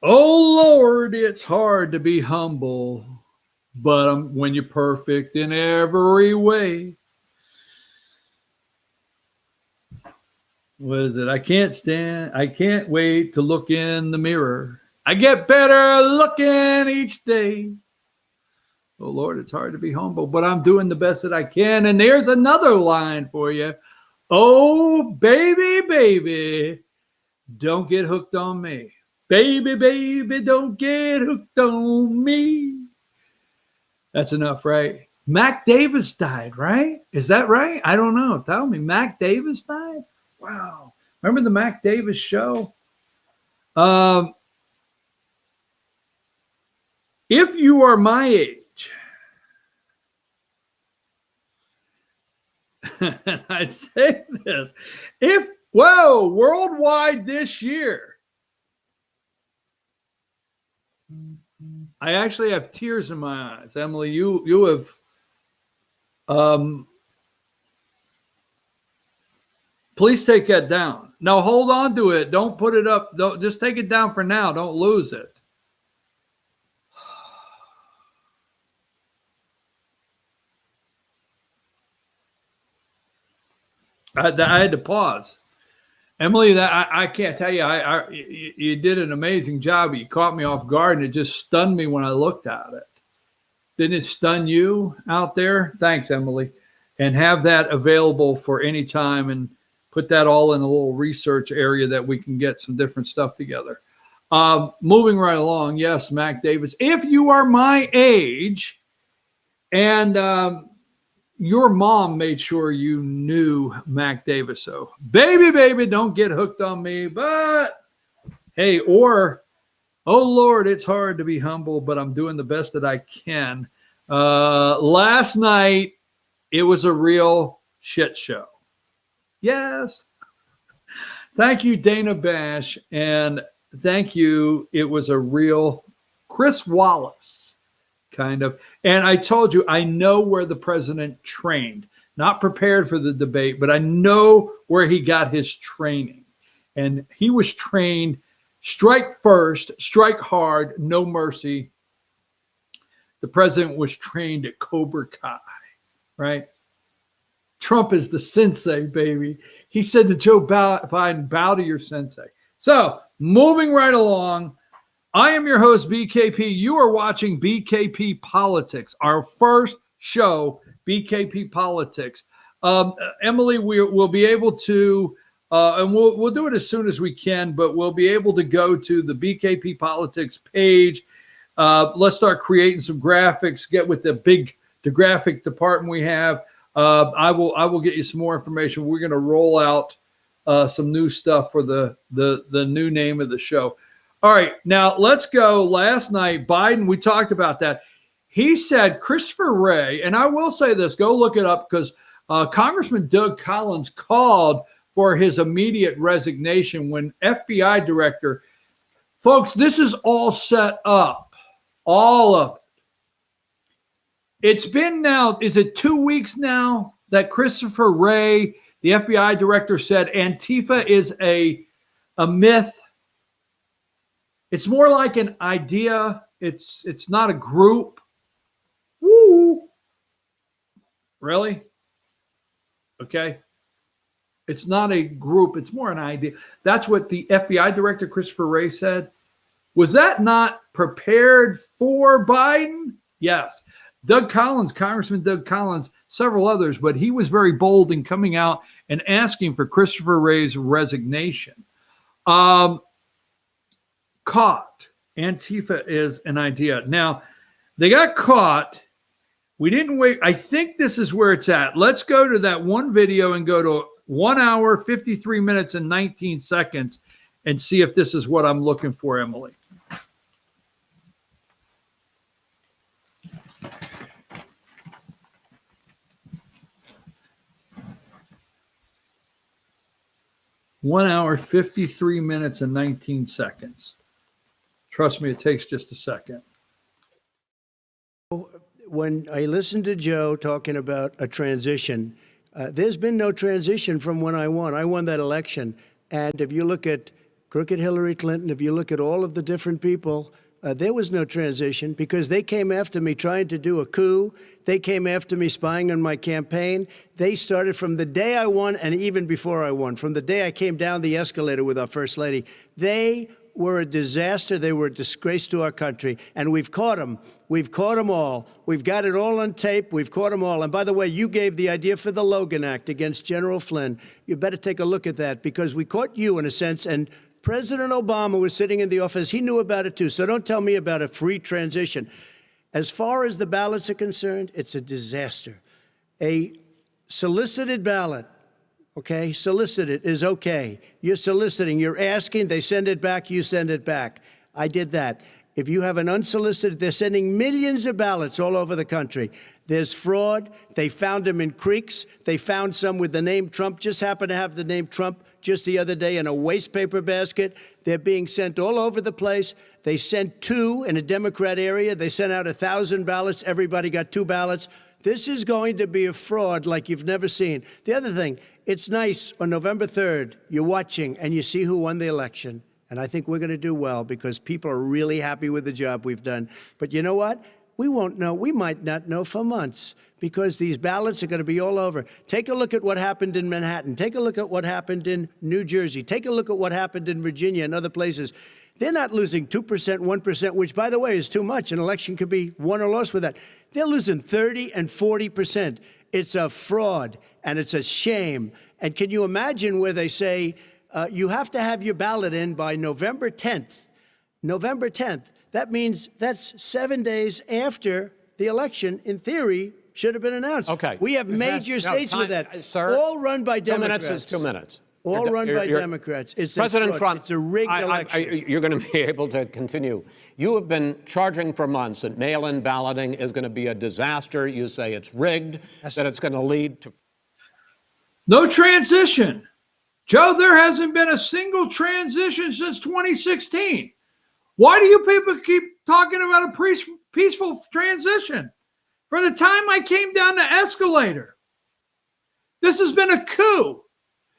Oh Lord, it's hard to be humble, but when you're perfect in every way. What is it? I can't wait to look in the mirror. I get better looking each day. Oh Lord, it's hard to be humble, but I'm doing the best that I can. And there's another line for you. Oh, baby, baby, don't get hooked on me. Baby, baby, don't get hooked on me. That's enough, right? Mac Davis died, right? Is that right? I don't know. Tell me. Mac Davis died? Wow. Remember the Mac Davis show? If you are my age, and I say this, worldwide this year, I actually have tears in my eyes. Emily, you have, please take that down. No, hold on to it. Don't put it up. Don't, just take it down for now. Don't lose it. I had to pause. Emily, I can't tell you. You did an amazing job. You caught me off guard, and it just stunned me when I looked at it. Didn't it stun you out there? Thanks, Emily. And have that available for any time, and put that all in a little research area that we can get some different stuff together. Moving right along. Yes, Mac Davis. If you are my age, and your mom made sure you knew Mac Davis. So, baby, baby, don't get hooked on me. But, hey, or, oh, Lord, it's hard to be humble, but I'm doing the best that I can. Last night, it was a real shit show. Yes. Thank you, Dana Bash. And thank you. It was a real Chris Wallace kind of. And I told you, I know where the president trained, not prepared for the debate, but I know where he got his training. And he was trained, strike first, strike hard, no mercy. The president was trained at Cobra Kai, right? Trump is the sensei, baby. He said to Joe Biden, bow to your sensei. So moving right along, I am your host, BKP. You are watching BKP Politics, our first show, BKP Politics. Emily, we'll be able to, and we'll do it as soon as we can, but we'll be able to go to the BKP Politics page. Let's start creating some graphics, get with the graphic department we have. I will get you some more information. We're going to roll out some new stuff for the new name of the show. All right, now let's go. Last night, Biden, we talked about that. He said Christopher Wray, and I will say this, go look it up, because Congressman Doug Collins called for his immediate resignation when FBI director, folks, this is all set up, all of it. It's been now, is it 2 weeks now that Christopher Wray, the FBI director, said Antifa is a myth. It's more like an idea. It's not a group. Woo. Really? Okay. It's not a group. It's more an idea. That's what the FBI director, Christopher Wray, said. Was that not prepared for Biden? Yes. Doug Collins, Congressman Doug Collins, several others, but he was very bold in coming out and asking for Christopher Wray's resignation. Caught. Antifa is an idea. Now, they got caught. We didn't wait. I think this is where it's at. Let's go to that one video and go to 1 hour, 53 minutes, and 19 seconds and see if this is what I'm looking for, Emily. One hour, 53 minutes, and 19 seconds. Trust me, it takes just a second. When I listened to Joe talking about a transition, there's been no transition from when I won. I won that election. And if you look at Crooked Hillary Clinton, if you look at all of the different people, there was no transition because they came after me trying to do a coup. They came after me spying on my campaign. They started from the day I won and even before I won, from the day I came down the escalator with our First Lady. They were a disaster. They were a disgrace to our country. And we've caught them. We've caught them all. We've got it all on tape. We've caught them all. And by the way, you gave the idea for the Logan Act against General Flynn. You better take a look at that because we caught you in a sense. And President Obama was sitting in the office. He knew about it, too. So don't tell me about a free transition. As far as the ballots are concerned, it's a disaster. A solicited ballot, okay, solicited is okay. You're soliciting. You're asking. They send it back. You send it back. I did that. If you have an unsolicited, they're sending millions of ballots all over the country. There's fraud. They found them in creeks. They found some with the name Trump, just happened to have the name Trump just the other day in a waste paper basket. They're being sent all over the place. They sent 2 in a Democrat area. They sent out 1,000 ballots. Everybody got 2 ballots. This is going to be a fraud like you've never seen. The other thing, it's nice on November 3rd, you're watching and you see who won the election. And I think we're going to do well because people are really happy with the job we've done. But you know what? We won't know. We might not know for months because these ballots are going to be all over. Take a look at what happened in Manhattan. Take a look at what happened in New Jersey. Take a look at what happened in Virginia and other places. They're not losing 2%, 1%, which, by the way, is too much. An election could be won or lost with that. They're losing 30 and 40%. It's a fraud, and it's a shame. And can you imagine where they say you have to have your ballot in by November 10th? November 10th. That means that's 7 days after the election, in theory, should have been announced. Okay. We have major states with that, sir, all run by Democrats. 2 minutes is 2 minutes. All run by Democrats. It's President Trump, it's a rigged election. You're going to be able to continue. You have been charging for months that mail-in balloting is going to be a disaster. You say it's rigged, that it's going to lead to... No transition. Joe, there hasn't been a single transition since 2016. Why do you people keep talking about a peaceful transition? From the time I came down the escalator, this has been a coup.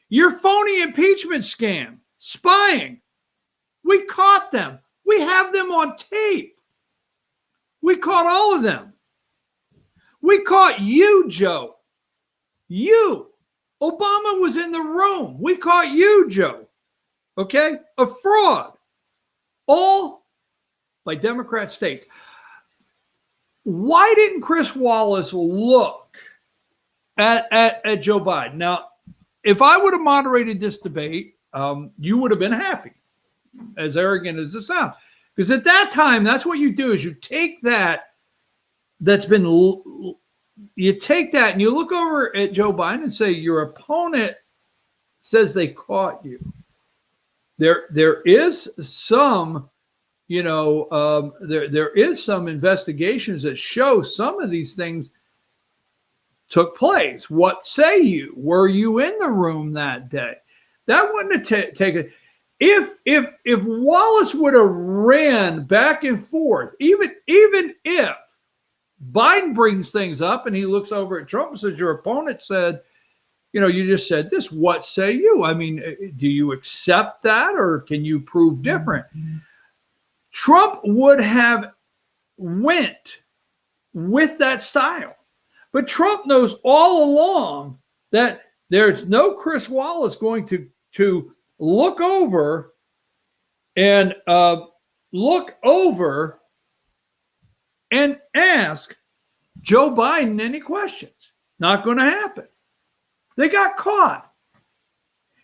Your phony impeachment scam, spying. We caught them. We have them on tape. We caught all of them. We caught you, Joe. You. Obama was in the room. We caught you, Joe. Okay? A fraud. All by Democrat states. Why didn't Chris Wallace look at Joe Biden? Now, if I would have moderated this debate, you would have been happy, as arrogant as it sounds. Because at that time, that's what you do is you take that's been, you take that and you look over at Joe Biden and say, your opponent says they caught you. There is some, there is some investigations that show some of these things took place. What say you? Were you in the room that day? That wouldn't have taken. If Wallace would have ran back and forth, even if Biden brings things up and he looks over at Trump and says, your opponent said, you just said this, what say you? I mean, do you accept that or can you prove different? Trump would have went with that style. But Trump knows all along that there's no Chris Wallace going to look over and ask Joe Biden any questions. Not going to happen. They got caught.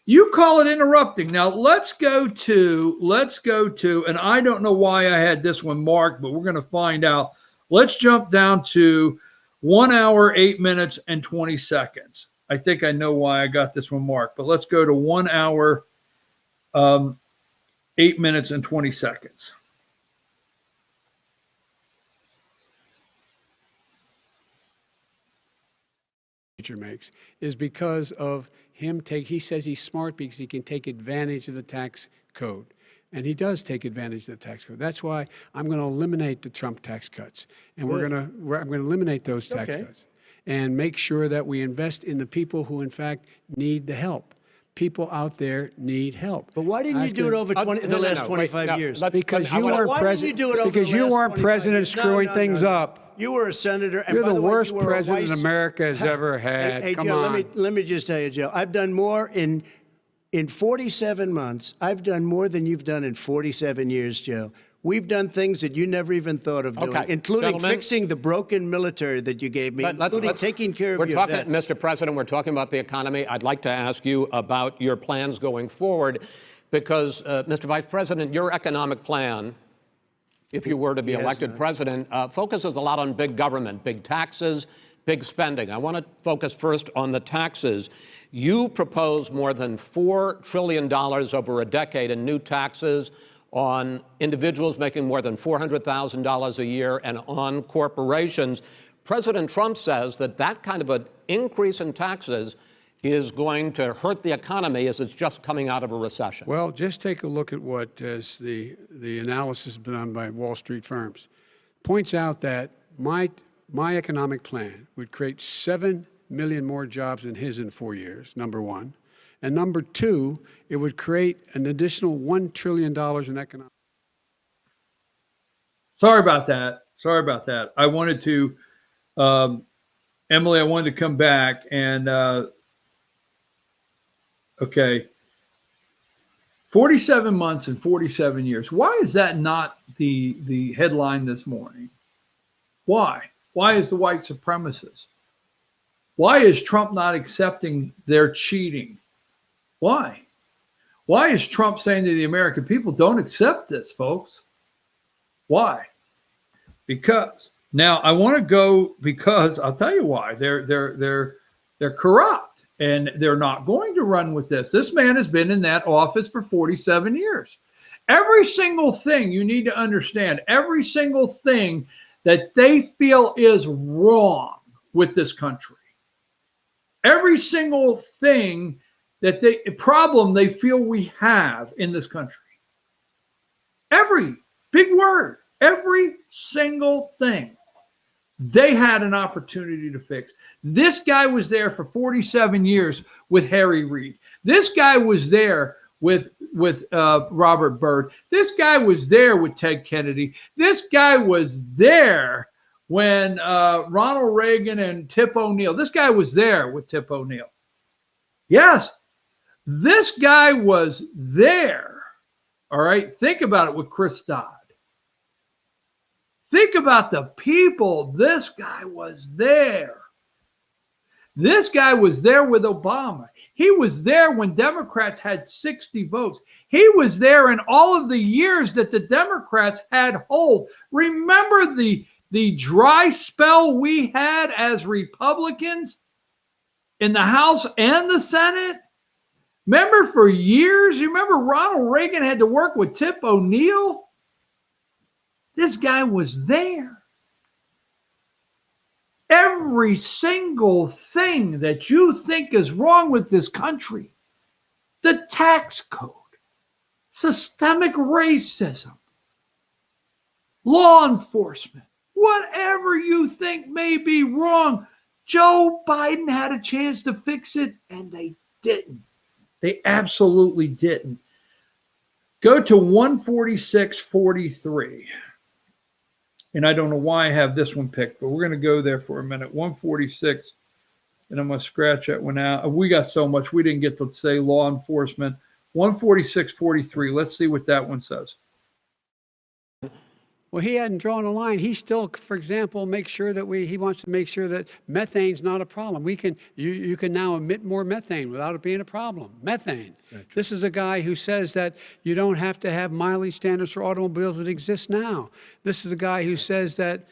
You call it interrupting. Now let's go to, and I don't know why I had this one marked, but we're going to find out. Let's jump down to 1 hour, 8 minutes, and 20 seconds. I think I know why I got this one marked, but let's go to 1 hour, 8 minutes, and 20 seconds. Makes is because of him he says he's smart because he can take advantage of the tax code. And he does take advantage of the tax code. That's why I'm going to eliminate the Trump tax cuts. And I'm going to eliminate those tax cuts and make sure that we invest in the people who, in fact, need the help. people out there need help. But why didn't you do it over the last 25 years? Because you weren't president. Because you weren't president screwing things up. You were a senator. And You're by the way, worst you were a president vice- America has ever had. Hey, Come Joe, on. let me just tell you, Joe. I've done more in 47 months. I've done more than you've done in 47 years, Joe. We've done things that you never even thought of doing, including Gentlemen, fixing the broken military that you gave me, including taking care of your vets. Mr. President, we're talking about the economy. I'd like to ask you about your plans going forward because, Mr. Vice President, your economic plan, if you were to be elected president, focuses a lot on big government, big taxes, big spending. I want to focus first on the taxes. You propose more than $4 trillion over a decade in new taxes on individuals making more than $400,000 a year and on corporations. President Trump says that that kind of an increase in taxes is going to hurt the economy as it's just coming out of a recession. Well, just take a look at what the analysis done by Wall Street firms. Points out that my economic plan would create 7 million more jobs than his in 4 years, number one. And number two, it would create an additional $1 trillion in economic. Sorry about that. Sorry about that. I wanted to, Emily, I wanted to come back and, okay. 47 months and 47 years. Why is that not the headline this morning? Why? Why is the white supremacist? Why is Trump not accepting their cheating? Why? Why is Trump saying to the American people, don't accept this, folks? Why? Because now I want to go because I'll tell you why. They're corrupt and they're not going to run with this. This man has been in that office for 47 years. Every single thing you need to understand, every single thing that they feel is wrong with this country, every single thing that problem they feel we have in this country. Every big word, every single thing they had an opportunity to fix. This guy was there for 47 years with Harry Reid. This guy was there with Robert Byrd. This guy was there with Ted Kennedy. This guy was there when Ronald Reagan and Tip O'Neill. This guy was there with Tip O'Neill. Yes. This guy was there, all right? Think about it with Chris Dodd. Think about the people. This guy was there. This guy was there with Obama. He was there when Democrats had 60 votes. He was there in all of the years that the Democrats had hold. Remember the dry spell we had as Republicans in the House and the Senate? Remember for years? You remember Ronald Reagan had to work with Tip O'Neill? This guy was there. Every single thing that you think is wrong with this country, the tax code, systemic racism, law enforcement, whatever you think may be wrong, Joe Biden had a chance to fix it, and they didn't. They absolutely didn't. Go to 146.43. And I don't know why I have this one picked, but we're going to go there for a minute. 146, and I'm going to scratch that one out. We got so much. We didn't get to say law enforcement. 146.43. Let's see what that one says. Well, he hadn't drawn a line. He still, for example, makes sure that he wants to make sure that methane's not a problem. You can now emit more methane without it being a problem. Methane. This is a guy who says that you don't have to have mileage standards for automobiles that exist now. This is the guy who says that,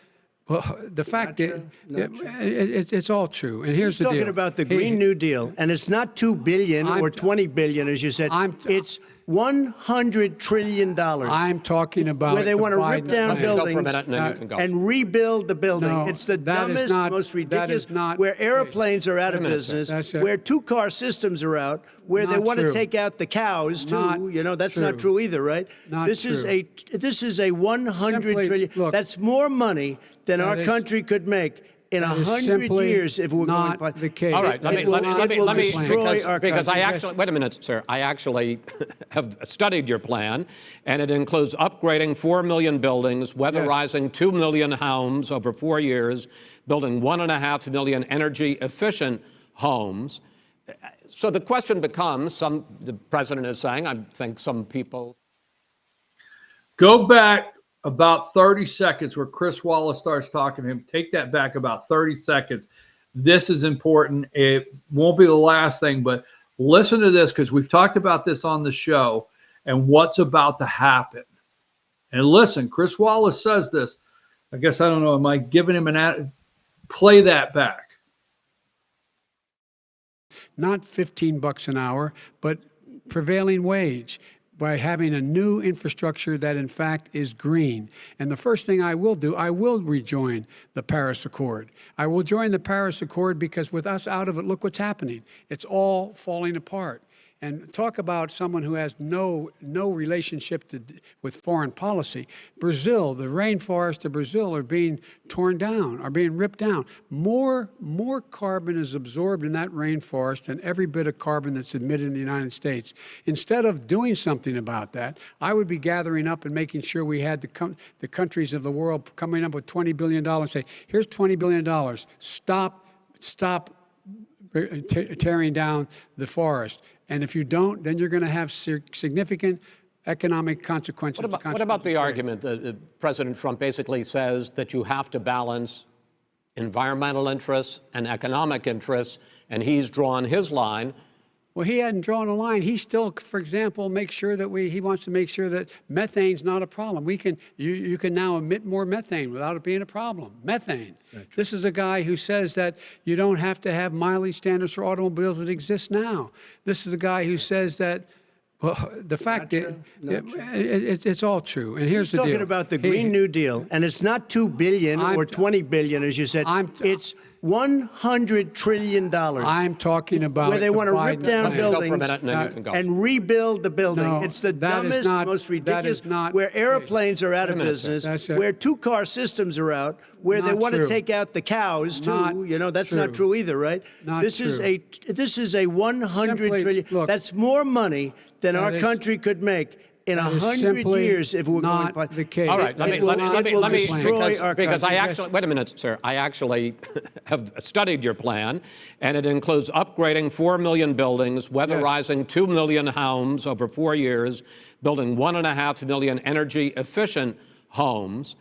well, the fact that it's all true. And here's the deal. He's talking about the Green New Deal, and it's not $2 billion or $20 billion, as you said. It's $100 trillion. I'm talking about where they want to rip down buildings and rebuild the building. No, it's the dumbest, most ridiculous. Where airplanes are out of business, where two-car systems are out, where they want to take out the cows too. That's not true either, right? This is a $100 trillion. That's more money than our country could make. in That is 100 simply years if we're not going by the case. All right, let me destroy our because I country. actually, wait a minute, sir. I actually have studied your plan, and it includes upgrading 4 million buildings, weatherizing 2 million homes over 4 years, building 1.5 million energy-efficient homes. So the question becomes, the president is saying, I think some people. Go back about 30 seconds where Chris Wallace starts talking to him. Take that back about 30 seconds. This is important. It won't be the last thing, but listen to this because we've talked about this on the show and what's about to happen. And listen, Chris Wallace says this. I guess, I don't know, am I giving him play that back? Not $15 an hour, but prevailing wage, by having a new infrastructure that in fact is green. And the first thing I will do, I will rejoin the Paris Accord. I will join the Paris Accord because with us out of it, look what's happening. It's all falling apart. And talk about someone who has no relationship with foreign policy. Brazil, the rainforests of Brazil are being torn down, are being ripped down. More carbon is absorbed in that rainforest than every bit of carbon that's emitted in the United States. Instead of doing something about that, I would be gathering up and making sure we had the countries of the world coming up with $20 billion and say, here's $20 billion. Stop tearing down the forest. And if you don't, then you're going to have significant economic consequences. What about the argument that President Trump basically says that you have to balance environmental interests and economic interests, and he's drawn his line? Well, he hadn't drawn a line. He still, for example, makes sure that he wants to make sure that methane's not a problem. You can now emit more methane without it being a problem. Methane. This is a guy who says that you don't have to have mileage standards for automobiles that exist now. This is the guy who says that, well, the fact that it's all true. And here's the deal. He's talking about the Green New Deal, and it's not $2 billion or $20 billion, as you said. It's $100 trillion. I'm talking about where they want to rip down buildings and rebuild the building. No, it's the dumbest, most ridiculous. Where airplanes are out of business, where two-car systems are out, where they want to take out the cows too. You know, that's not true either, right? This is a $100 trillion. Look, that's more money than our country could make in 100 years if we're going by the case. All right, let me destroy our because country. I actually, wait a minute, sir. I actually have studied your plan, and it includes upgrading 4 million buildings, weatherizing 2 million homes over 4 years, building 1.5 million energy-efficient homes.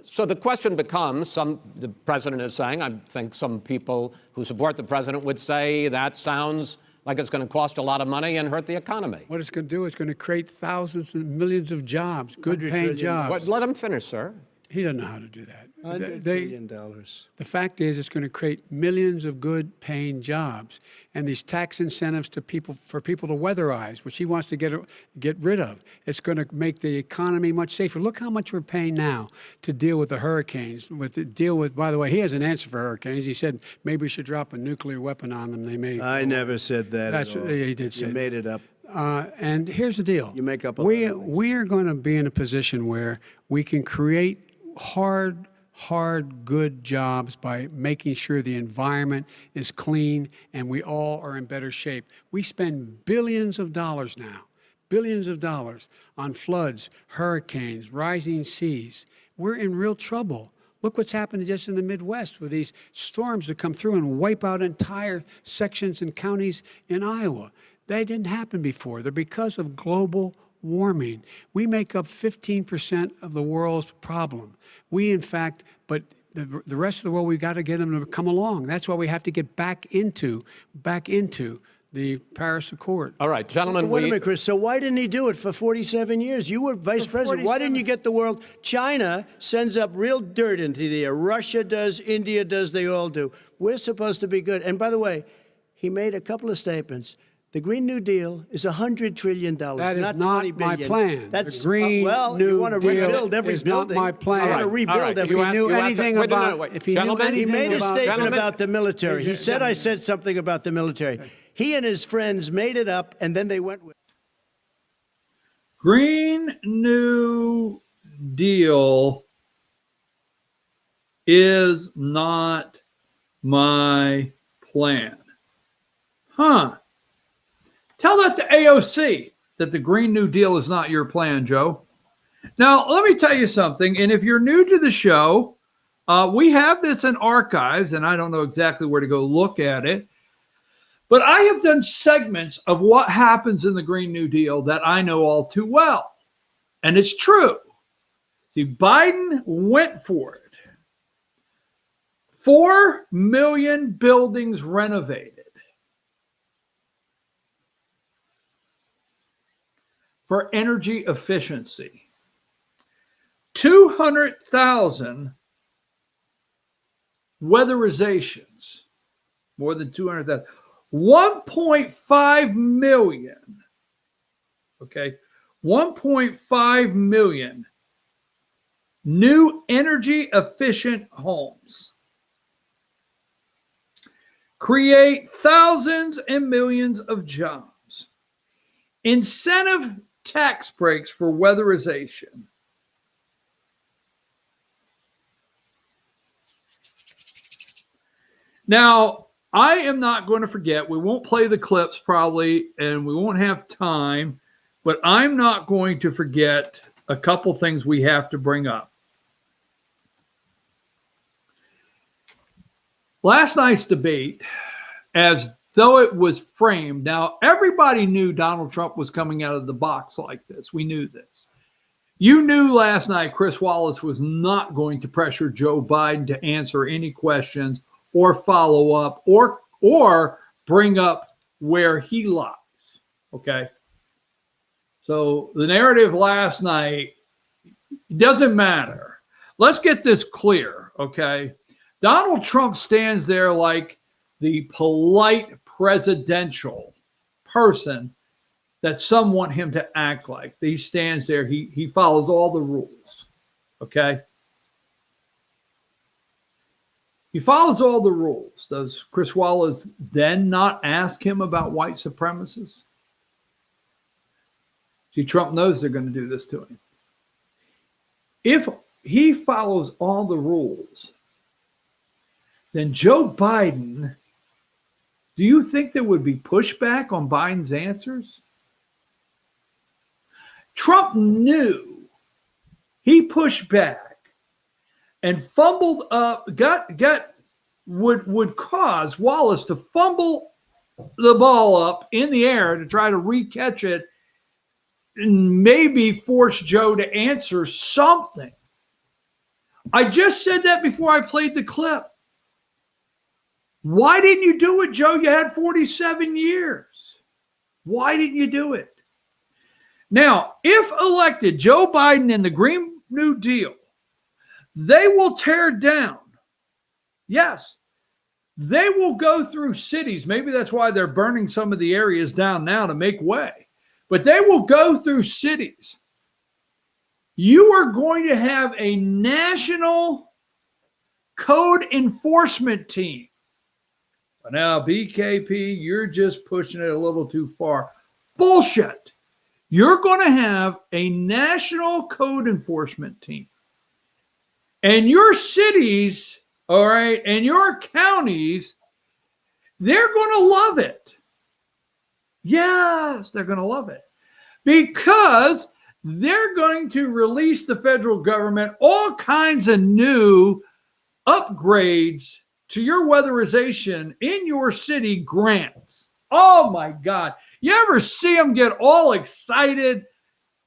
So the question becomes, the president is saying, I think some people who support the president would say that sounds like it's going to cost a lot of money and hurt the economy. What it's going to do is going to create thousands and millions of jobs, good-paying jobs. Let him finish, sir. He doesn't know how to do that. $100 billion. The fact is, it's going to create millions of good-paying jobs, and these tax incentives for people to weatherize, which he wants to get rid of. It's going to make the economy much safer. Look how much we're paying now to deal with the hurricanes. By the way, he has an answer for hurricanes. He said maybe we should drop a nuclear weapon on them. They may. I never said that. That's at all. He did say. You made it up. And here's the deal. You make up. We are going to be in a position where we can create hard, good jobs by making sure the environment is clean and we all are in better shape. We spend billions of dollars now, on floods, hurricanes, rising seas. We're in real trouble. Look what's happened just in the Midwest with these storms that come through and wipe out entire sections and counties in Iowa. They didn't happen before. They're because of global warming. We make up 15% of the world's problem. We, in fact, but the rest of the world, we've got to get them to come along. That's why we have to get back into the Paris Accord. All right, gentlemen. Wait a minute, Chris. So why didn't he do it for 47 years? You were vice president. Why didn't you get the world? China sends up real dirt into the air. Russia does. India does. They all do. We're supposed to be good. And by the way, he made a couple of statements. The Green New Deal is $100 trillion, that is not $20 billion. My plan. That's the Green New you want to Deal rebuild every is building. Not my plan. I want to rebuild every. If he knew anything about, he made a statement about the military. He said I said something about the military. He and his friends made it up, and then they went with Green New Deal is not my plan. Huh. Tell that to AOC that the Green New Deal is not your plan, Joe. Now, let me tell you something. And if you're new to the show, we have this in archives, and I don't know exactly where to go look at it. But I have done segments of what happens in the Green New Deal that I know all too well. And it's true. See, Biden went for it. 4 million buildings renovated. For energy efficiency. 200,000 weatherizations. More than 200,000. 1.5 million. Okay. 1.5 million new energy efficient homes. Create thousands and millions of jobs. Incentive tax breaks for weatherization. Now, I am not going to forget, we won't play the clips probably, and we won't have time, but I'm not going to forget a couple things we have to bring up. Last night's debate, as though it was framed, now everybody knew Donald Trump was coming out of the box like this. We knew this. You knew last night Chris Wallace was not going to pressure Joe Biden to answer any questions or follow up or bring up where he lies. Okay. So the narrative last night doesn't matter. Let's get this clear. Okay. Donald Trump stands there like the polite presidential person that some want him to act like. He stands there. He follows all the rules. Okay. He follows all the rules. Does Chris Wallace then not ask him about white supremacists? See, Trump knows they're going to do this to him. If he follows all the rules, then Joe Biden, do you think there would be pushback on Biden's answers? Trump knew. He pushed back and fumbled up, would cause Wallace to fumble the ball up in the air to try to re-catch it and maybe force Joe to answer something. I just said that before I played the clip. Why didn't you do it, Joe? You had 47 years. Why didn't you do it? Now, if elected, Joe Biden and the Green New Deal, they will tear down. Yes, they will go through cities. Maybe that's why they're burning some of the areas down now to make way. But they will go through cities. You are going to have a national code enforcement team. But now, BKP, you're just pushing it a little too far. Bullshit. You're going to have a national code enforcement team. And your cities, all right, and your counties, they're going to love it. Yes, they're going to love it. Because they're going to release the federal government all kinds of new upgrades to your weatherization in your city grants. Oh, my God. You ever see them get all excited?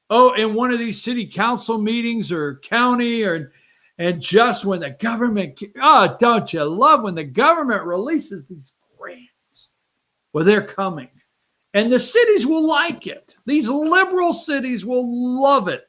Oh, in one of these city council meetings or county and just when the government, oh, don't you love when the government releases these grants? Well, they're coming. And the cities will like it. These liberal cities will love it.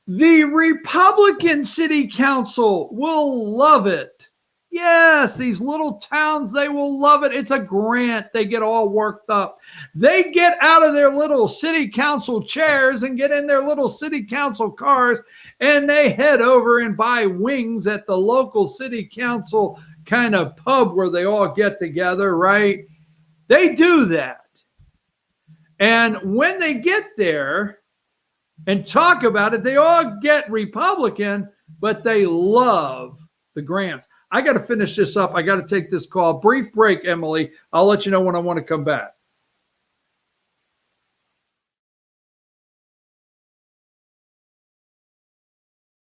The Republican city council will love it. Yes, these little towns, they will love it. It's a grant. They get all worked up. They get out of their little city council chairs and get in their little city council cars, and they head over and buy wings at the local city council kind of pub where they all get together, right? They do that. And when they get there and talk about it, they all get Republican, but they love the grants. I got to finish this up. I got to take this call. Brief break, Emily. I'll let you know when I want to come back.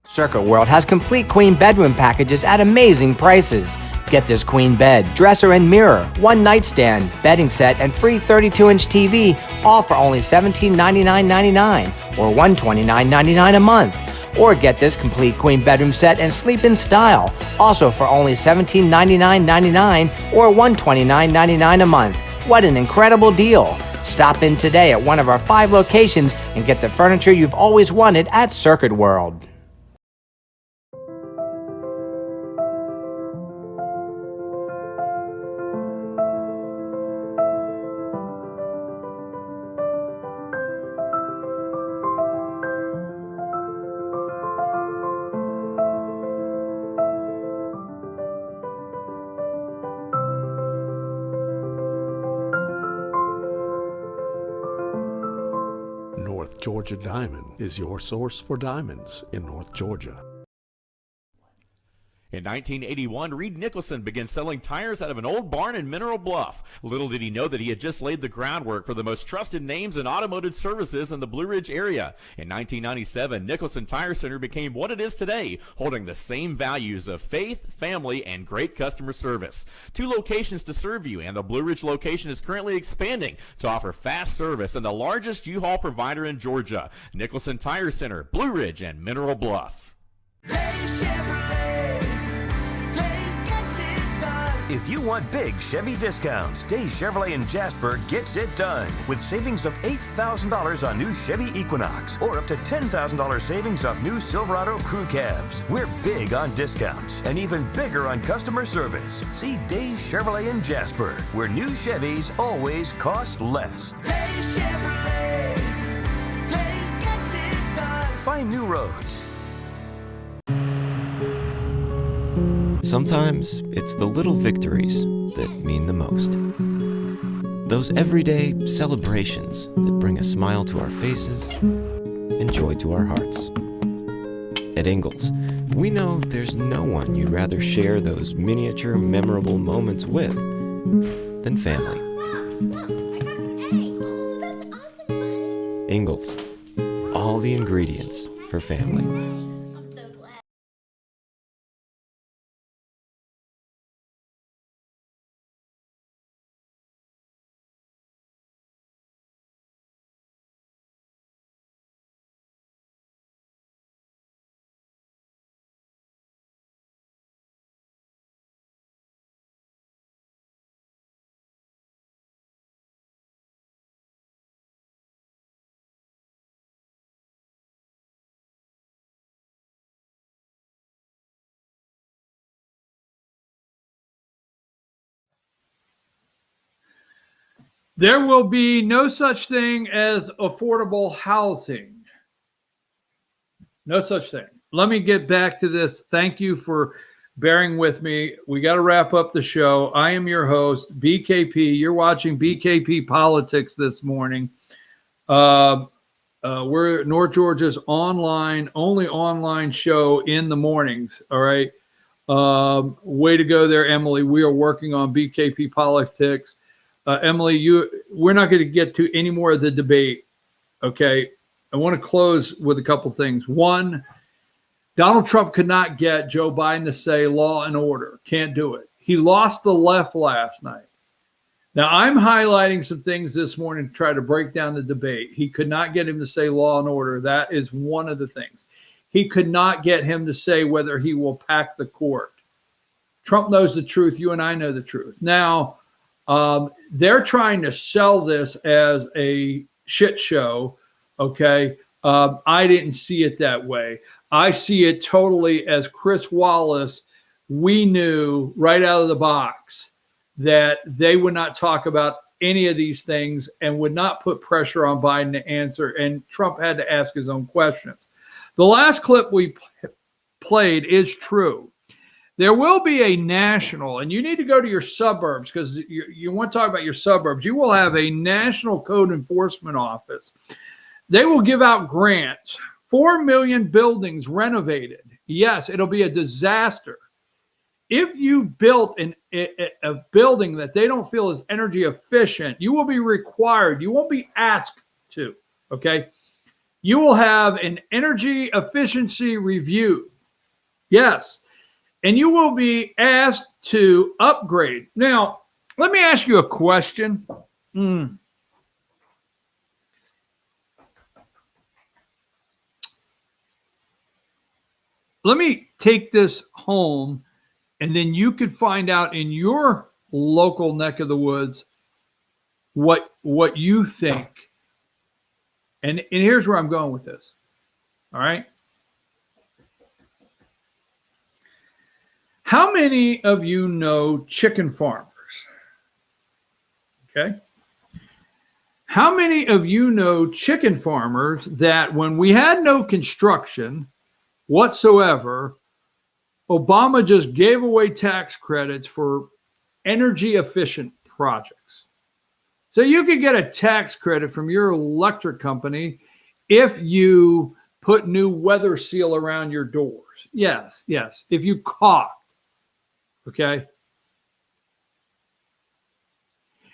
Circuit World has complete queen bedroom packages at amazing prices. Get this queen bed, dresser and mirror, one nightstand, bedding set, and free 32-inch TV, all for only $1799.99 or $129.99 a month. Or get this complete queen bedroom set and sleep in style, also for only $1799.99 or $129.99 a month. What an incredible deal! Stop in today at one of our 5 locations and get the furniture you've always wanted at Circuit World. North Georgia Diamond is your source for diamonds in North Georgia. In 1981, Reed Nicholson began selling tires out of an old barn in Mineral Bluff. Little did he know that he had just laid the groundwork for the most trusted names in automotive services in the Blue Ridge area. In 1997, Nicholson Tire Center became what it is today, holding the same values of faith, family, and great customer service. 2 locations to serve you, and the Blue Ridge location is currently expanding to offer fast service and the largest U-Haul provider in Georgia. Nicholson Tire Center, Blue Ridge, and Mineral Bluff. If you want big Chevy discounts, Days Chevrolet in Jasper gets it done with savings of $8,000 on new Chevy Equinox or up to $10,000 savings off new Silverado crew cabs. We're big on discounts and even bigger on customer service. See Days Chevrolet in Jasper, where new Chevys always cost less. Days Chevrolet, Days gets it done. Find new roads. Sometimes it's the little victories that mean the most. Those everyday celebrations that bring a smile to our faces and joy to our hearts. At Ingalls, we know there's no one you'd rather share those miniature, memorable moments with than family. Ingalls, all the ingredients for family. There will be no such thing as affordable housing. No such thing. Let me get back to this. Thank you for bearing with me. We got to wrap up the show. I am your host, BKP. You're watching BKP Politics this morning. We're North Georgia's only online show in the mornings. All right. Way to go there, Emily. We are working on BKP Politics. Emily, we're not going to get to any more of the debate. Okay. I want to close with a couple things. One, Donald Trump could not get Joe Biden to say law and order. Can't do it. He lost the left last night. Now, I'm highlighting some things this morning to try to break down the debate. He could not get him to say law and order. That is one of the things. He could not get him to say whether he will pack the court. Trump knows the truth. You and I know the truth. Now, they're trying to sell this as a shit show. Okay. I didn't see it that way. I see it totally as Chris Wallace. We knew right out of the box that they would not talk about any of these things and would not put pressure on Biden to answer. And Trump had to ask his own questions. The last clip we played is true. There will be a national, and you need to go to your suburbs because you want to talk about your suburbs. You will have a national code enforcement office. They will give out grants, 4 million buildings renovated. yes, it'll be a disaster. If you built a building that they don't feel is energy efficient, you will be required, you won't be asked to, okay? You will have an energy efficiency review. Yes. And you will be asked to upgrade. Now, let me ask you a question. Let me take this home, and then you could find out in your local neck of the woods what you think. And here's where I'm going with this. All right. How many of you know chicken farmers? Okay. How many of you know chicken farmers that when we had no construction whatsoever, Obama just gave away tax credits for energy efficient projects? So you could get a tax credit from your electric company if you put new weather seal around your doors. Yes, yes. If you caulked, okay?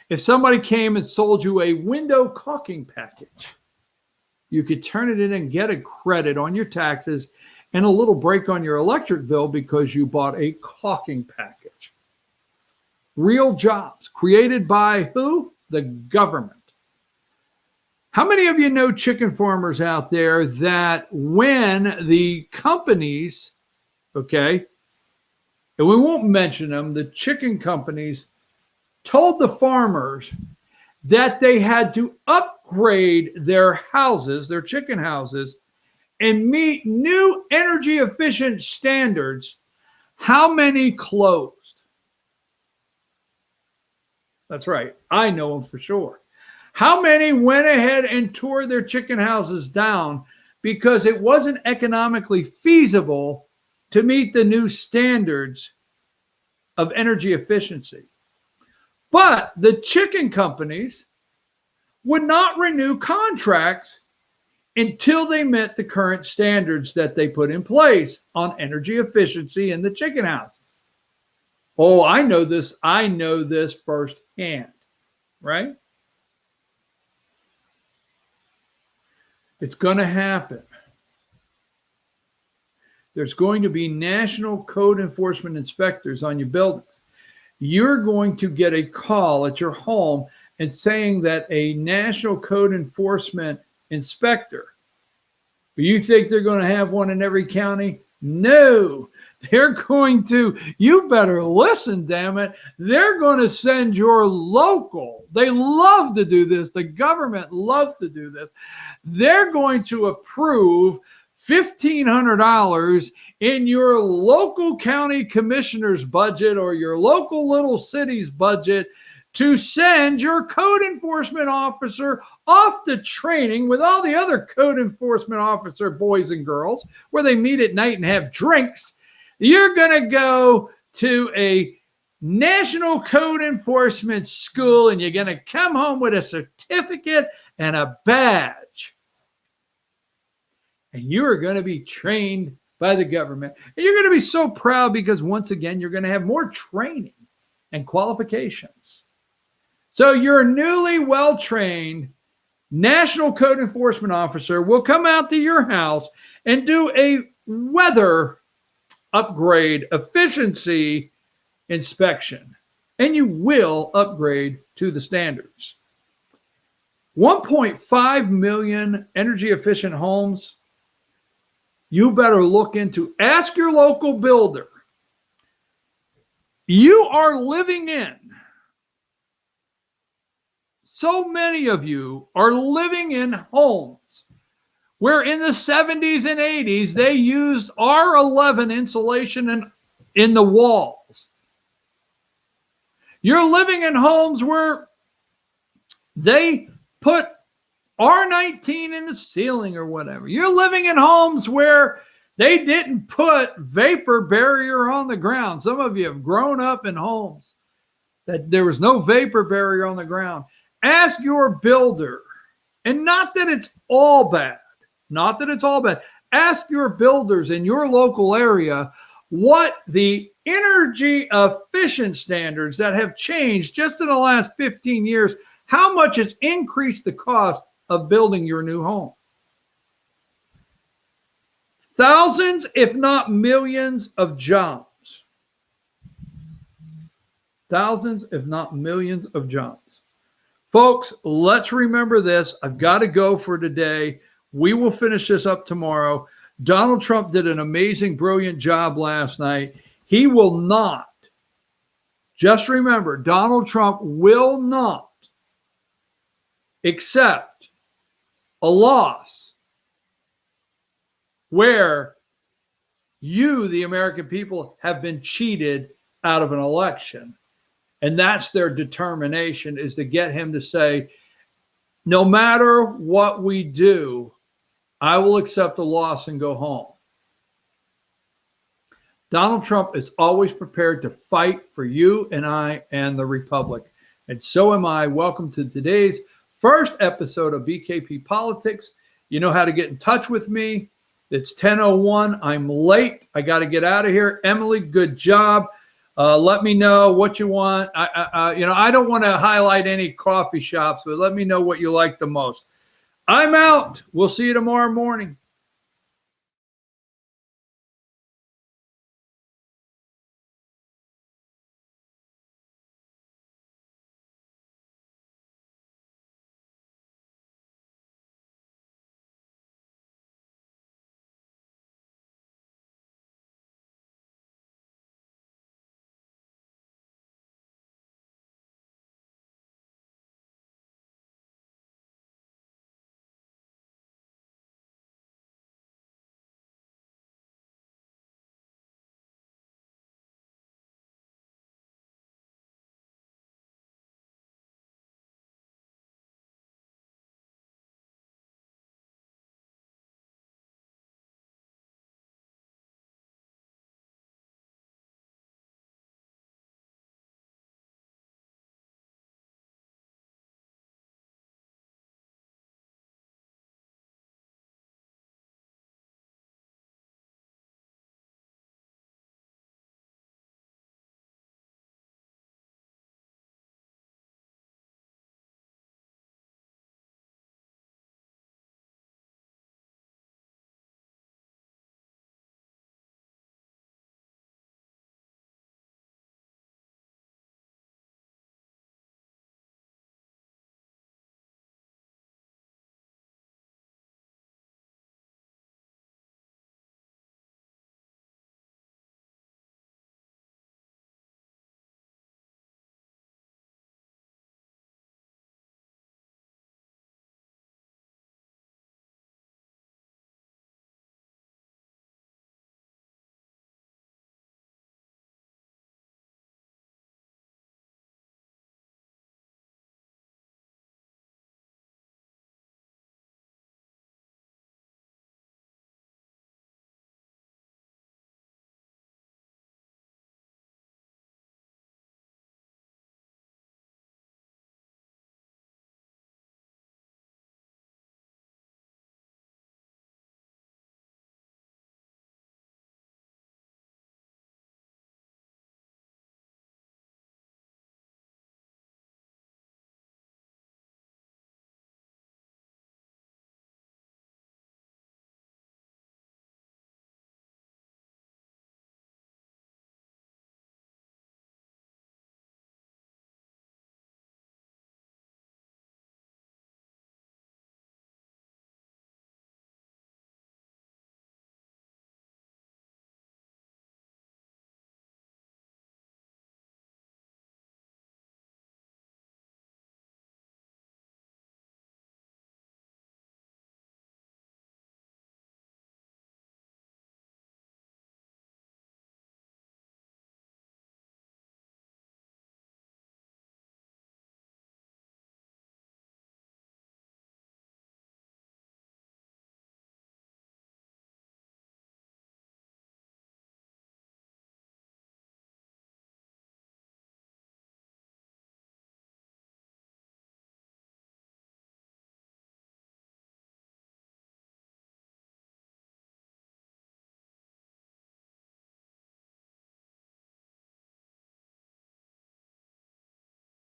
If somebody came and sold you a window caulking package, you could turn it in and get a credit on your taxes and a little break on your electric bill because you bought a caulking package. Real jobs created by who? The government. How many of you know chicken farmers out there that when the companies, okay, and we won't mention them, the chicken companies told the farmers that they had to upgrade their houses, their chicken houses, and meet new energy efficient standards, how many closed? That's right. I know them for sure. How many went ahead and tore their chicken houses down because it wasn't economically feasible to meet the new standards of energy efficiency? But the chicken companies would not renew contracts until they met the current standards that they put in place on energy efficiency in the chicken houses. Oh, I know this. I know this firsthand, right? It's going to happen. There's going to be national code enforcement inspectors on your buildings. You're going to get a call at your home and saying that a national code enforcement inspector, you think they're going to have one in every county? No. They're going to, you better listen, damn it. They're going to send your local. They love to do this. The government loves to do this. They're going to approve $1,500 in your local county commissioner's budget or your local little city's budget to send your code enforcement officer off to training with all the other code enforcement officer boys and girls where they meet at night and have drinks. You're going to go to a national code enforcement school and you're going to come home with a certificate and a badge. And you are going to be trained by the government. And you're going to be so proud because once again, you're going to have more training and qualifications. So your newly well-trained national code enforcement officer will come out to your house and do a weather upgrade efficiency inspection, and you will upgrade to the standards. 1.5 million energy efficient homes. You better look into, ask your local builder. You are living in, so many of you are living in homes where in the 70s and 80s, they used R11 insulation in the walls. You're living in homes where they put R19 in the ceiling or whatever. You're living in homes where they didn't put vapor barrier on the ground. Some of you have grown up in homes that there was no vapor barrier on the ground. Ask your builder, and not that it's all bad. Not that it's all bad. Ask your builders in your local area what the energy efficient standards that have changed just in the last 15 years, how much it's increased the cost of building your new home. Thousands, if not millions of jobs. Thousands, if not millions of jobs. Folks, let's remember this. I've got to go for today. We will finish this up tomorrow. Donald Trump did an amazing, brilliant job last night. He will not, just remember, Donald Trump will not accept a loss where you, the American people, have been cheated out of an election. And that's their determination, is to get him to say, no matter what we do, I will accept a loss and go home. Donald Trump is always prepared to fight for you and I and the Republic. And so am I. Welcome to today's first episode of BKP Politics. You know how to get in touch with me. It's 10:01. I'm late. I got to get out of here. Emily, good job. Let me know what you want. I don't want to highlight any coffee shops, but let me know what you like the most. I'm out. We'll see you tomorrow morning.